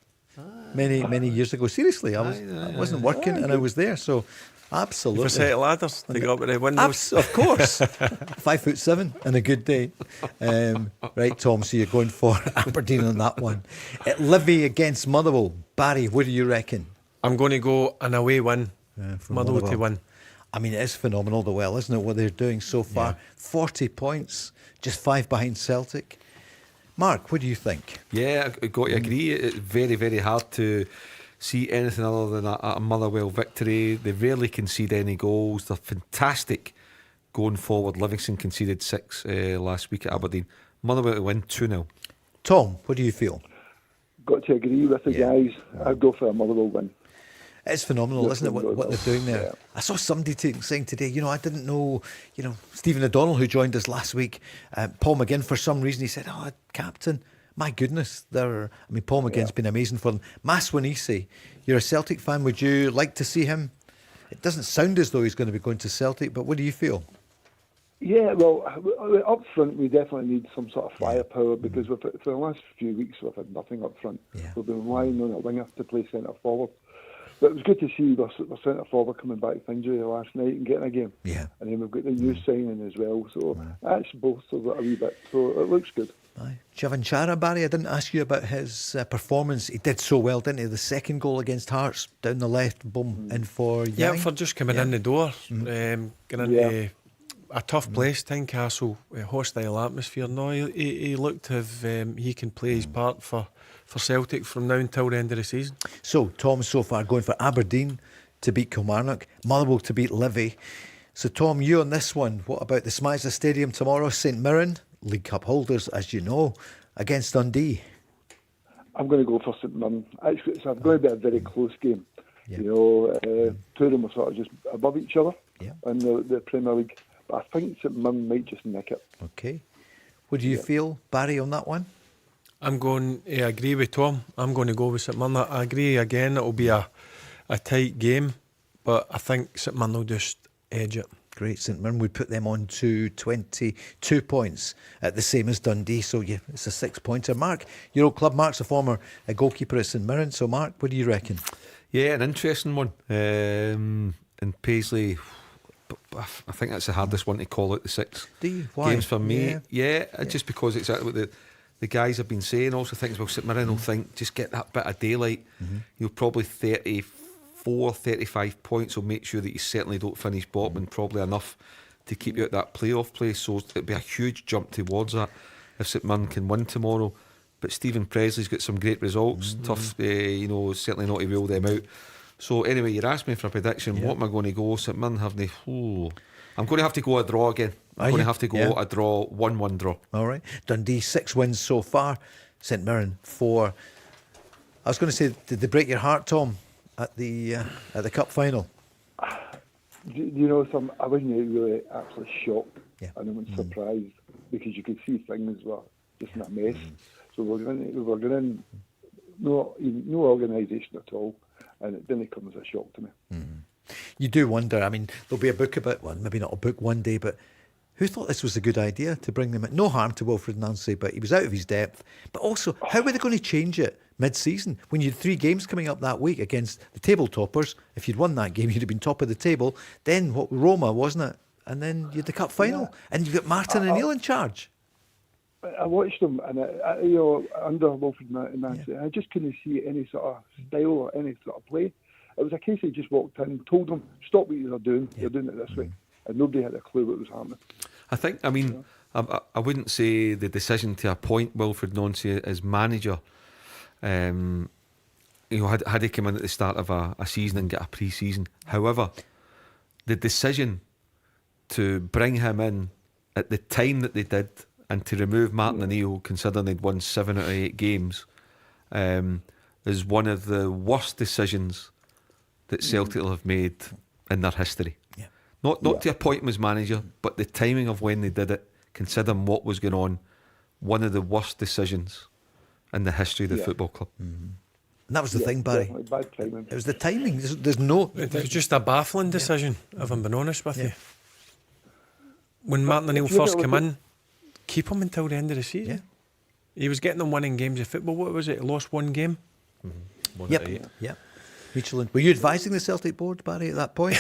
many years ago. Seriously, I wasn't working and I was there. So Absolutely. For set of ladders to go up with the windows. Of course. 5'7" and a good day. Right, Tom, so you're going for Aberdeen on that one. Livy against Motherwell. Barry, what do you reckon? I'm going to go an away win. For Motherwell to win. I mean, it is phenomenal, the well, isn't it, what they're doing so far? Yeah. 40 points, just 5 behind Celtic. Mark, what do you think? Yeah, I got to agree. It's very, very hard to see anything other than a Motherwell victory. They rarely concede any goals. They're fantastic going forward. Livingston conceded 6 last week at Aberdeen. Motherwell to win 2-0. Tom, what do you feel? Got to agree with the guys. I'd go for a Motherwell win. It's phenomenal, isn't it, what they're doing there? Yeah. I saw somebody saying today, I didn't know, Stephen O'Donnell, who joined us last week, Paul McGinn, for some reason, he said, captain, my goodness, Paul McGinn's been amazing for them. Maswanisi, you're a Celtic fan, would you like to see him? It doesn't sound as though he's going to be going to Celtic, but what do you feel? Yeah, well, up front we definitely need some sort of firepower because for the last few weeks we've had nothing up front. Yeah. We've been relying on a winger to play centre forward. But it was good to see the centre forward coming back from injury last night and getting a game. Yeah. And then we've got the new signing as well, so that's bolstered it a wee bit. So it looks good. Aye. Chavanchara, Barry, I didn't ask you about his performance. He did so well, didn't he? The second goal against Hearts, down the left, boom, in for Yang. Yeah, for just coming in the door. Getting into a tough place, Tynecastle, hostile atmosphere. No, he looked to have he can play his part for Celtic from now until the end of the season. So, Tom so far going for Aberdeen to beat Kilmarnock, Motherwell to beat Livy. So, Tom, you on this one. What about the Smythe Stadium tomorrow? St Mirren, League Cup holders, as you know, against Dundee. I'm going to go for St Mirren. It's going to be a very close game. Yeah. Two of them are sort of just above each other in the Premier League. But I think St Mirren might just nick it. Okay. What do you feel, Barry, on that one? I'm going to agree with Tom. I'm going to go with St Mirren. I agree again, it'll be a tight game, but I think St Mirren will just edge it. Great. St Mirren would put them on to 22 points, the same as Dundee. So, it's a 6-pointer. Mark, your old club. Mark's a former goalkeeper at St Mirren. So, Mark, what do you reckon? Yeah, an interesting one. And Paisley, I think that's the hardest one to call out the 6 Do you? Why? games for me. Yeah, just because exactly what the guys have been saying. Also thinks, well, St Mirren will think, just get that bit of daylight. You'll probably 34, 35 points will make sure that you certainly don't finish bottom, and probably enough to keep you at that playoff place. So it'll be a huge jump towards that if St Mirren can win tomorrow. But Stephen Presley's got some great results. Tough, certainly not to rule them out. So anyway, you're asking me for a prediction. What am I going to go? St Mirren have the... I'm going to have to go a draw again. I'm going to have to go a draw, 1-1 draw. All right. Dundee 6 wins so far. St Mirren 4. I was going to say, did they break your heart, Tom, at the cup final? I wasn't really actually shocked, and I wasn't surprised because you could see things were just in a mess. So we were going in, no organisation at all, and it didn't come as a shock to me. You do wonder. I mean, there'll be a book about one, maybe not a book one day, but who thought this was a good idea to bring them in? No harm to Wilfred Nancy, but he was out of his depth. But also, how were they going to change it mid-season when you had 3 games coming up that week against the table toppers? If you'd won that game, you'd have been top of the table. Then Roma, wasn't it? And then you had the cup final, and you've got Martin and Neil in charge. I watched them, and under Wilfred Nancy, I just couldn't see any sort of style or any sort of play. It was a case he just walked in, told them, stop what you're doing, you're doing it this way. And nobody had a clue what was happening. I wouldn't say the decision to appoint Wilfred Nancy as manager, had he come in at the start of a season and get a pre-season. However, the decision to bring him in at the time that they did and to remove Martin O'Neill, considering they'd won 7 out of 8 games, is one of the worst decisions that Celtic will have made in their history. Not to appoint him as manager, but the timing of when they did it, considering what was going on, one of the worst decisions in the history of the football club. And that was the thing, Barry. Bad timing. It was the timing. There's no... It was just a baffling decision, if I'm being honest with you. When Martin O'Neill first came in, keep him until the end of the season. He was getting them winning games of football. What was it? He lost 1 game? 1 out of 8. Yep. Michelin. Were you advising the Celtic board, Barry, at that point?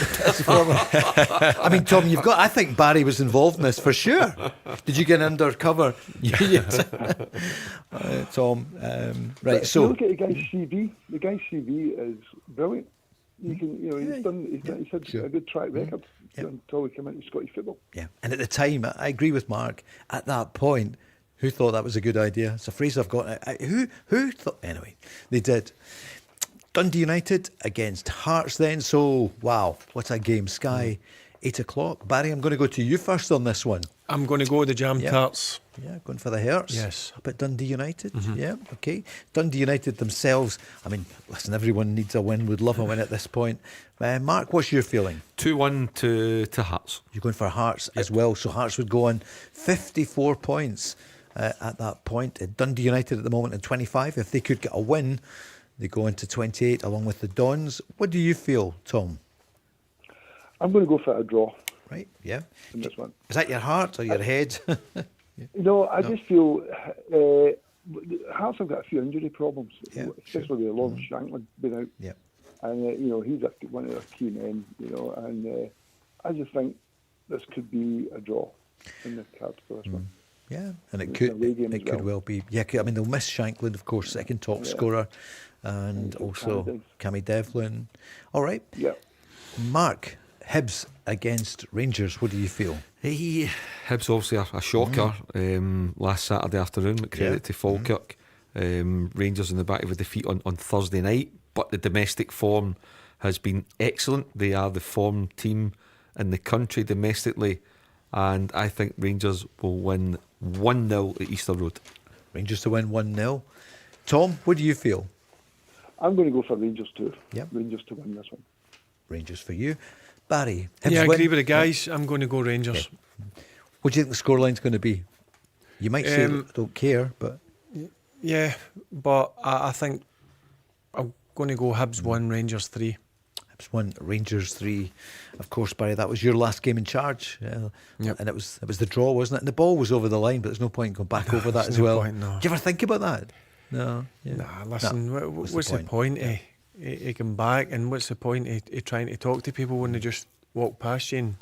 I mean, Tom, I think Barry was involved in this for sure. Did you get undercover? Yes. Tom, right, But so. you look at the guy's CV. The guy's CV is brilliant. He's had a good track record until he came into Scottish football. Yeah, and at the time, I agree with Mark. At that point, who thought that was a good idea? It's a phrase I've got. Who thought? Anyway, they did. Dundee United against Hearts then. So, wow, what a game. Sky, 8 o'clock. Barry, I'm going to go to you first on this one. I'm going to go with the Jam Tarts. Yeah, going for the Hearts. Yes. Up at Dundee United. Yeah, okay. Dundee United themselves, I mean, listen, everyone needs a win, would love a win at this point. Mark, what's your feeling? 2-1 to Hearts. You're going for Hearts as well, so Hearts would go on 54 points at that point. Dundee United at the moment at 25. If they could get a win, they go into 28 along with the Dons. What do you feel, Tom? I'm going to go for a draw. Right, yeah. In this one. Is that your heart or your head? I just feel Hearts have got a few injury problems, especially with Lawrence Shanklin being out. Yeah. And, he's one of their key men, and I just think this could be a draw in the cards for this one. Yeah, and it could well be. Yeah, I mean, they'll miss Shanklin, of course, second top scorer, and also Cammy Devlin. All right. Yeah. Mark, Hibs against Rangers, what do you feel? Hibs obviously a shocker last Saturday afternoon, but credit to Falkirk. Rangers in the back of a defeat on Thursday night, but the domestic form has been excellent. They are the form team in the country domestically, and I think Rangers will win 1-0 at Easter Road. Rangers to win 1-0. Tom, what do you feel? I'm going to go for Rangers too. Yep. Rangers to win this one. Rangers for you. Barry, I agree with the guys. I'm going to go Rangers. Okay. What do you think the scoreline's going to be? You might say I don't care, but... Yeah, but I think I'm going to go Hibs 1, Rangers 3. Hibs 1, Rangers 3. Of course, Barry, that was your last game in charge. Yep. And it was the draw, wasn't it? And the ball was over the line, but there's no point going back over that as well. Point, no. Do you ever think about that? No. Yeah. Nah, listen, what's the point? He come back, and what's the point of trying to talk to people when they just walk past you and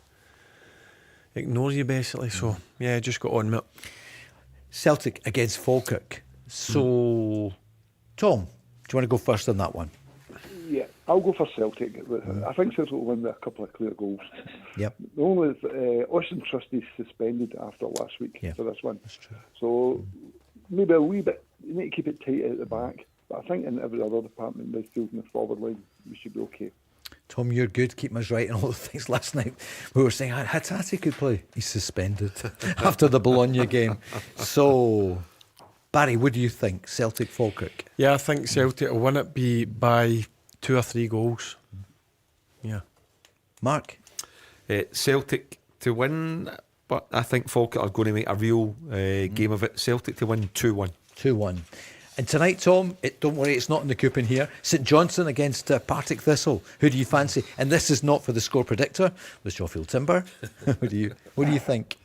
ignore you, basically? So, just got on with it. Celtic against Falkirk. So, Tom, do you want to go first on that one? Yeah, I'll go for Celtic. I think Celtic will win with a couple of clear goals. Yep. The only is Auston Trusty suspended after last week for this one. That's true. So, maybe a wee bit, you need to keep it tight at the back. But I think in every other department, midfield and the forward line, we should be okay. Tom, you're good, keeping us right on all the things. Last night we were saying Hatate could play. He's suspended after the Bologna game. So, Barry, what do you think? Celtic, Falkirk? Yeah, I think Celtic will win it by 2 or 3 goals. Yeah. Mark? Celtic to win, but I think Falkirk are going to make a real game of it. Celtic to win 2-1. 2-1. And tonight, Tom, don't worry, it's not in the coupon here. St Johnstone against Partick Thistle. Who do you fancy? And this is not for the score predictor with Shawfield Timber. What do you think?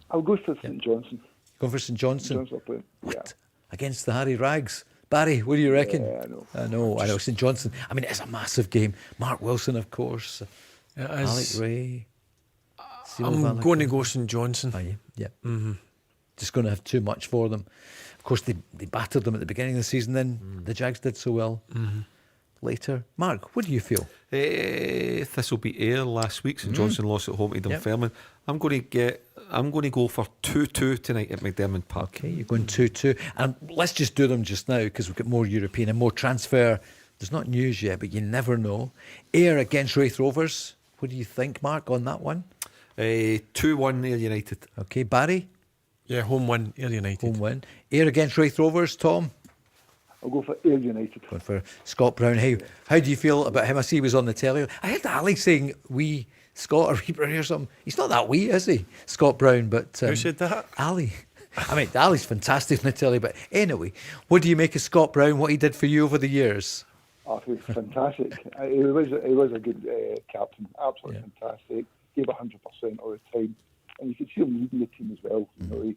I'll go for St Johnstone. Going for St Johnstone? What? Yeah. Against the Harry Rags. Barry, what do you reckon? Yeah, I know. St Johnstone. I mean, it's a massive game. Mark Wilson, of course. Alec Ray. I'm going to go St Johnstone. Are you? Yeah. Mm-hmm. Just going to have too much for them. Of course, they battered them at the beginning of the season, then the Jags did so well later. Mark, what do you feel? Thistle beat Ayr last week. St Johnstone lost at home to Dunfermline. I'm going to go for 2-2 tonight at McDermott Park. Okay, you're going 2-2. And let's just do them just now because we've got more European and more transfer. There's not news yet, but you never know. Ayr against Wraith Rovers. What do you think, Mark, on that one? 2-1 Ayr United. Okay, Barry? Yeah, home win, Ayr United. Home win. Ayr against Wraith Rovers, Tom? I'll go for Ayr United. Going for Scott Brown. Hey, how do you feel about him? I see he was on the telly. I heard Ali saying wee Scott or Reaper or something. He's not that wee, is he? Scott Brown, but... Who said that? Ali. I mean, Ali's fantastic on the telly, but anyway, what do you make of Scott Brown, what he did for you over the years? Oh, he was fantastic. He was a good captain. Absolutely fantastic. Gave 100% all the time. And you could see him leading the team as well. You know,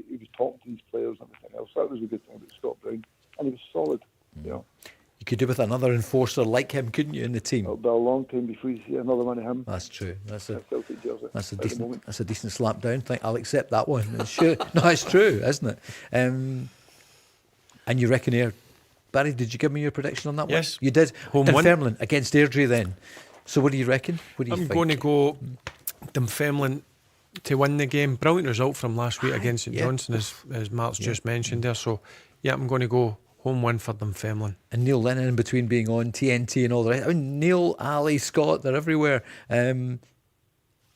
he was talking to these players and everything else. That was a good thing about Scott Brown. And he was solid, you know. You could do with another enforcer like him, couldn't you, in the team? It'll be a long time before you see another one of him. That's true. That's a Celtic jersey That's a at the decent. moment. That's a decent slap down thing. I'll accept that one. It's sure. No, it's true, isn't it? And you reckon here, Barry? Did you give me your prediction on that one? Yes. You did. Home win. Dunfermline against Airdrie then. So what do you reckon? What do you I'm think? going to go Dunfermline to win the game. Brilliant result from last week against St yeah. Johnstone, as Mark's just mentioned there. So yeah, I'm going to go home win for Dunfermline. And Neil Lennon in between being on TNT and all the rest. I mean, Neil, Ali, Scott, they're everywhere.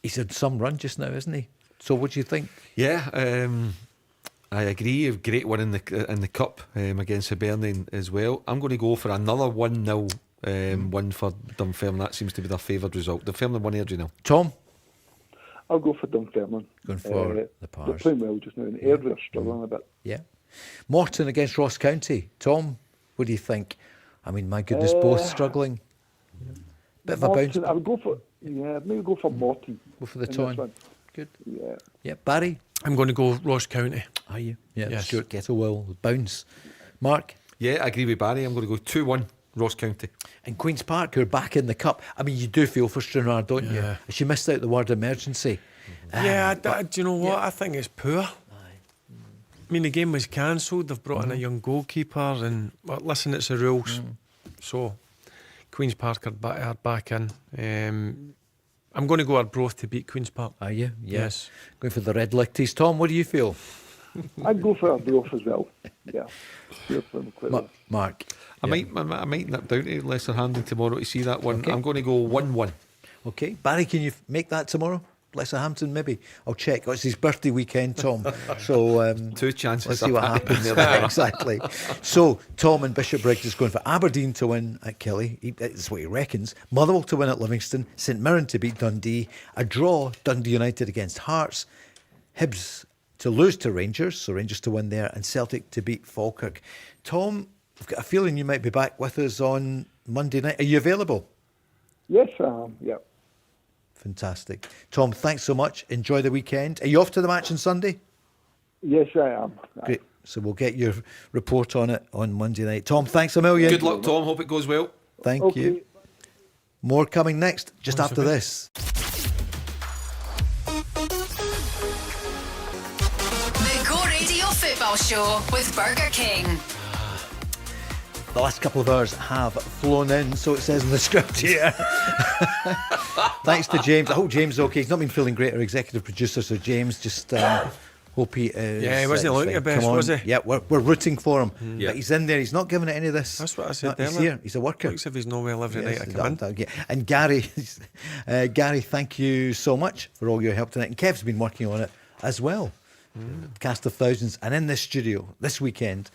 He's had some run just now, isn't he? So what do you think? Yeah, I agree. A great one in the cup against Aberdeen as well. I'm going to go for another 1-0 win for Dunfermline. That seems to be their favoured result. Dunfermline won Airdrie now. Tom? I'll go for Dunfermline. Going for the They're Pars. playing well just now, and Airdrie are struggling a bit. Yeah. Morton against Ross County. Tom, what do you think? I mean, my goodness, both struggling. Bit of a bounce. Morton, I would go for maybe go for Morton. Go for the in this Ton. one. Good. Yeah. Yeah. Barry? I'm going to go Ross County. Are you? Yeah. Yes. Stuart Kettlewell. Bounce. Mark? Yeah, I agree with Barry. I'm going to go 2-1 Ross County. And Queen's Park, who are back in the cup. I mean, you do feel for Stranraer, don't you? Yeah. She missed out the word emergency. Yeah, But- do you know what? I think it's poor. I mean, the game was cancelled. They've brought in a young goalkeeper, and well, listen, it's the rules. So, Queen's Park are back in. I'm going to go Arbroath to beat Queen's Park. Are you? Yeah. Yes. Going for the Red Lichties. Tom, what do you feel? I'd go for Arbroath as well. Yeah. They're playing quite well. Mark? I might nip down to Lesser Handing tomorrow to see that one. Okay. I'm going to go 1-1. Okay. Barry, can you make that tomorrow? Lesserhampton, maybe. I'll check. Oh, it's his birthday weekend, Tom. So 2 chances. let's see what happens there. Exactly. So Tom and Bishop Briggs is going for Aberdeen to win at Killie. That's what he reckons. Motherwell to win at Livingston. St Mirren to beat Dundee. A draw, Dundee United against Hearts. Hibs to lose to Rangers, so Rangers to win there, and Celtic to beat Falkirk. Tom, I've got a feeling you might be back with us on Monday night. Are you available? Yes, I am. Yeah. Fantastic. Tom, thanks so much. Enjoy the weekend. Are you off to the match on Sunday? Yes, I am. Great. So we'll get your report on it on Monday night. Tom, thanks a million. Good luck, Tom. Hope it goes well. Thank you. More coming next, just after this. The Go Radio Football Show with Burger King. The last couple of hours have flown in, so it says in the script here. Thanks to James. I hope James is okay. He's not been feeling great, our executive producer, so James, just hope he is. Yeah, he wasn't looking fine. at best, Come on. was he? Yeah, we're rooting for him. Yeah. But he's in there. He's not giving it any of this. That's what I said No, he's earlier. here. He's a worker. Looks if he's not well every Yes, night I come in. yeah. And Gary, Gary, thank you so much for all your help tonight. And Kev's been working on it as well. Cast of thousands. And in this studio this weekend,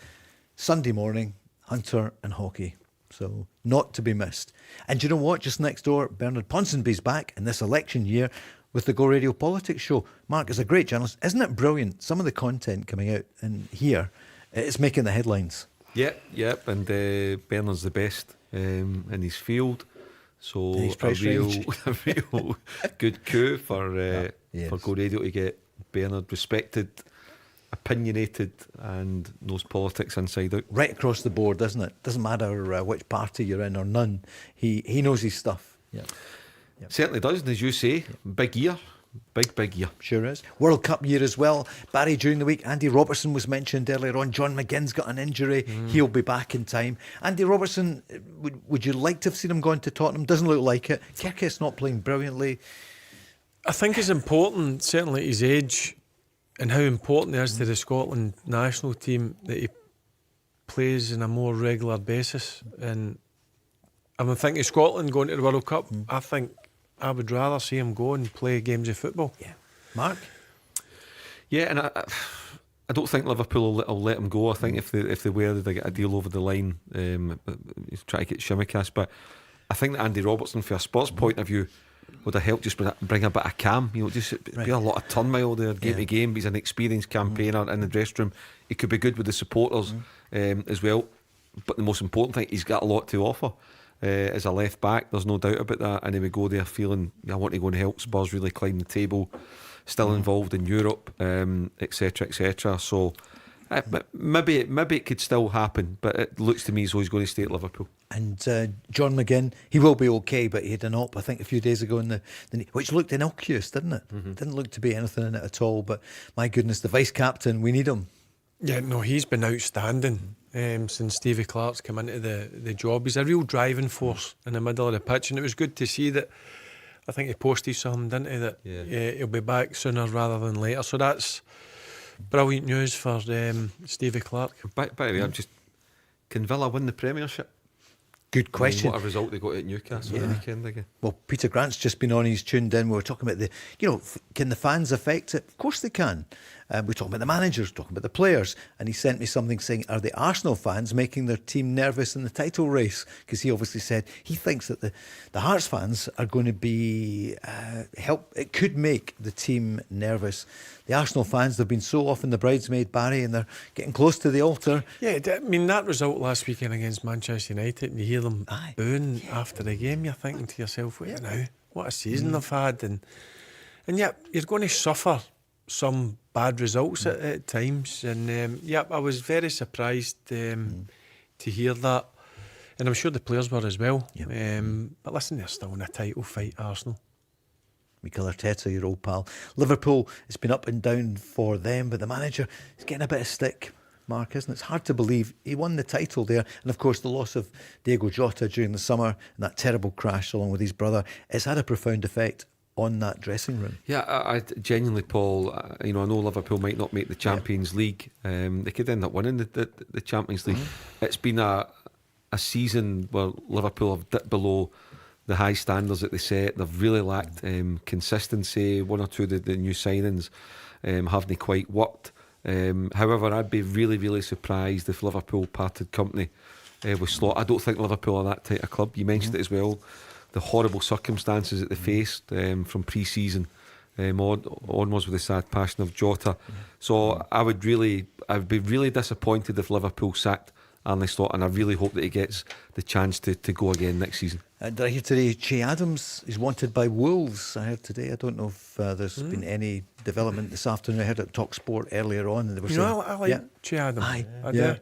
Sunday morning, Hunter and hockey. So not to be missed. And do you know what? Just next door, Bernard Ponsonby's back in this election year with the Go Radio Politics show. Mark is a great journalist. Isn't it brilliant? Some of the content coming out in here, it's making the headlines. Yep. And Bernard's the best in his field. So He's a price real good coup for Yes. Go Radio to get Bernard respected, opinionated, and knows politics inside out. Right across the board, doesn't it? Doesn't matter which party you're in or none. He knows his stuff. Yeah. Certainly does, and as you say, big year. Big year. Sure is. World Cup year as well. Barry, during the week, Andy Robertson was mentioned earlier on. John McGinn's got an injury. He'll be back in time. Andy Robertson, would you like to have seen him gone to Tottenham? Doesn't look like it. Kirk's not playing brilliantly. I think it's important, certainly at his age, and how important it is to the Scotland national team that he plays on a more regular basis. And I'm thinking Scotland going to the World Cup, I think I would rather see him go and play games of football. Yeah. Mark? Yeah, and I don't think Liverpool will let him go. I think if they were, they get a deal over the line. He's trying to get Shimicast, but I think that Andy Robertson, from a sports point of view, would have helped just bring a bit of calm. Just be a lot of turmoil there, game to game. He's an experienced campaigner in the dressing room. He could be good with the supporters as well. But the most important thing, he's got a lot to offer. As a left back, there's no doubt about that. And he would go there feeling, I want to go and help Spurs really climb the table, still involved in Europe, etc, etc. So maybe it could still happen, but it looks to me as though he's going to stay at Liverpool. And John McGinn, he will be okay, but he had an op, I think, a few days ago, in the knee, which looked innocuous, didn't it? Didn't look to be anything in it at all. But my goodness, the vice captain, we need him. Yeah, no, he's been outstanding since Stevie Clark's come into the job. He's a real driving force in the middle of the pitch, and it was good to see that. I think he posted something, didn't he, that he'll be back sooner rather than later. So that's brilliant news for Stevie Clark. By the way, can Villa win the Premiership? Good question. What a result they got at Newcastle the weekend again. Well, Peter Grant's just been on, he's tuned in. We were talking about can the fans affect it? Of course they can. We're talking about the managers, talking about the players. And he sent me something saying, are the Arsenal fans making their team nervous in the title race? Because he obviously said he thinks that the Hearts fans are going to be it could make the team nervous. The Arsenal fans, they've been so often the bridesmaid, Barry, and they're getting close to the altar. Yeah, I mean, that result last weekend against Manchester United, and you hear them booing after the game, you're thinking to yourself, wait now, what a season they've had. And yet, you're going to suffer some bad results at times. And I was very surprised to hear that. And I'm sure the players were as well. But listen, they're still in a title fight, Arsenal. Mikel Arteta, your old pal. Liverpool, it's been up and down for them, but the manager is getting a bit of stick, Mark, isn't it? It's hard to believe he won the title there. And of course, the loss of Diego Jota during the summer and that terrible crash along with his brother, it's had a profound effect on that dressing room. Yeah, I genuinely, Paul, I know Liverpool might not make the Champions League. They could end up winning the Champions League. It's been a season where Liverpool have dipped below the high standards that they set. They've really lacked consistency. One or two of the new signings haven't quite worked. However, I'd be really, really surprised if Liverpool parted company with Slot. I don't think Liverpool are that type of club. You mentioned it as well, the horrible circumstances that they faced from pre-season onwards with the sad passing of Jota. So I would be really disappointed if Liverpool sacked Arne Slot, and I really hope that he gets the chance to go again next season. And I hear today Che Adams is wanted by Wolves. I heard today. I don't know if there's been any development this afternoon. I heard it Talk Sport earlier on, and they were saying, I like Che Adams. I do.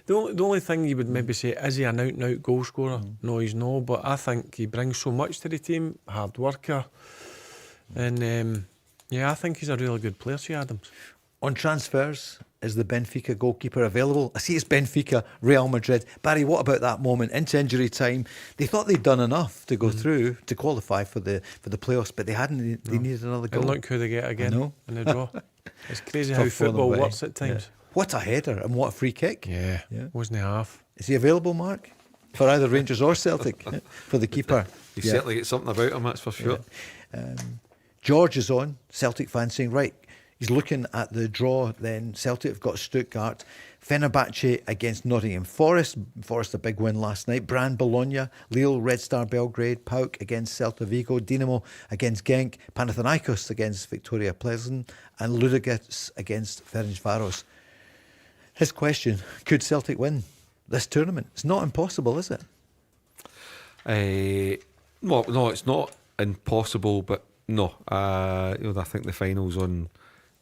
The only thing you would maybe say, is he an out-and-out goal scorer? No, he's no, but I think he brings so much to the team, hard worker, and I think he's a really good player, Che Adams. On transfers, is the Benfica goalkeeper available? I see it's Benfica, Real Madrid. Barry, what about that moment into injury time? They thought they'd done enough to go through to qualify for the playoffs, but they hadn't. They needed another goal. And look who they get again in the draw. It's crazy how football works at times. What a header and what a free kick. Yeah. Wasn't he half? Is he available, Mark? For either Rangers or Celtic? For the keeper. You certainly get something about him, that's for sure. George is on, Celtic fan, saying, right, he's looking at the draw then. Celtic have got Stuttgart, Fenerbahce against Nottingham Forest. Forest a big win last night. Brann Bologna, Lille, Red Star Belgrade, PAOK against Celta Vigo, Dinamo against Genk, Panathinaikos against Victoria Pleasant, and Ludogorets against Ferencváros. His question, could Celtic win this tournament? It's not impossible, is it? Well, no, it's not impossible, but no. I think the final's on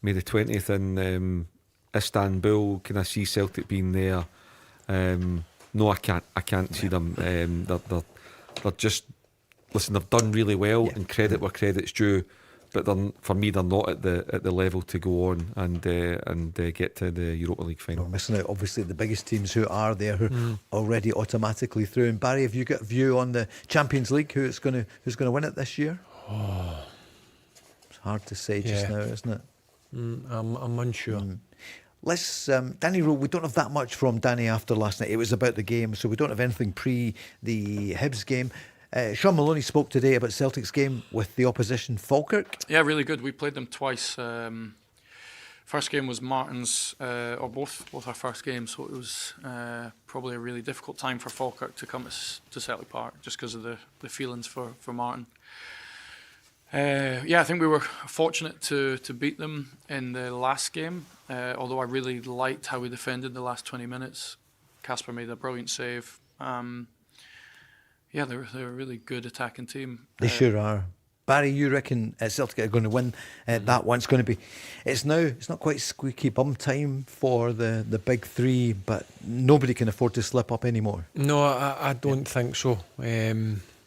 May the 20th in Istanbul. Can I see Celtic being there? No, I can't. I can't see them. They're just, listen, they've done really well, and credit where credit's due. But for me, they're not at the level to go on and get to the Europa League final. We're missing out, obviously, the biggest teams who are there, who are already automatically through. And Barry, have you got a view on the Champions League? Who's going to win it this year? It's hard to say just now, isn't it? I'm unsure. Let's Danny Röhl. We don't have that much from Danny after last night. It was about the game, so we don't have anything pre the Hibs game. Sean Maloney spoke today about Celtic's game with the opposition Falkirk. Yeah, really good. We played them twice. First game was Martin's, or both our first games, so it was probably a really difficult time for Falkirk to come to Celtic Park, just because of the feelings for Martin. I think we were fortunate to beat them in the last game, although I really liked how we defended the last 20 minutes. Kasper made a brilliant save. They're a really good attacking team. They sure are. Barry, you reckon Celtic are going to win that one? It's going to be. It's not quite squeaky bum time for the big three, but nobody can afford to slip up anymore. No, I don't think so.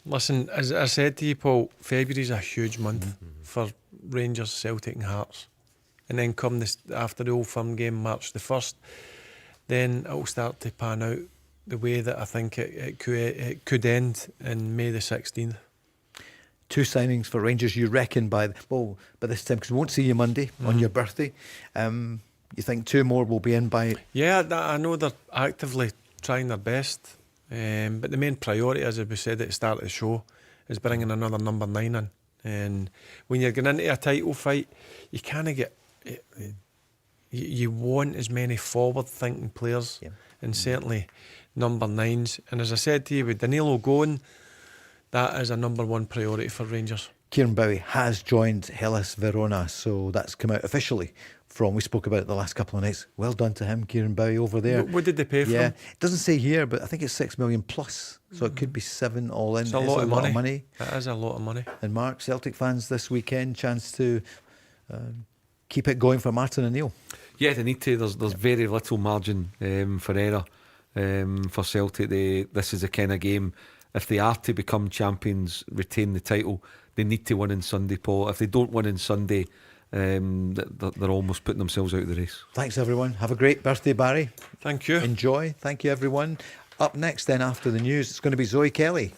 Listen, as I said to you, Paul, February's a huge month for Rangers, Celtic and Hearts. And then come after the Old Firm game, March the 1st, then it'll start to pan out the way that I think it could end in May the 16th. 2 signings for Rangers, you reckon, by this time, because we won't see you Monday on your birthday. You think 2 more will be in by... Yeah, I know they're actively trying their best, but the main priority, as we said at the start of the show, is bringing another number 9 in. And when you're going into a title fight, you kind of get... You want as many forward-thinking players, and certainly number 9s. And as I said to you, with Danilo going, that is a number 1 priority for Rangers. Kieran Bowie has joined Hellas Verona, so that's come out officially we spoke about it the last couple of nights. Well done to him, Kieran Bowie, over there. What did they pay for him? It doesn't say here, but I think it's 6 million plus, so it could be 7 all in. It's a lot of money. It is a lot of money. And Mark, Celtic fans this weekend, chance to keep it going for Martin O'Neill. Yeah, they need to. There's very little margin for error for Celtic. This is the kind of game, if they are to become champions, retain the title, they need to win on Sunday, Paul. If they don't win on Sunday, they're almost putting themselves out of the race. Thanks, everyone. Have a great birthday, Barry. Thank you. Enjoy. Thank you, everyone. Up next, then, after the news, it's going to be Zoe Kelly.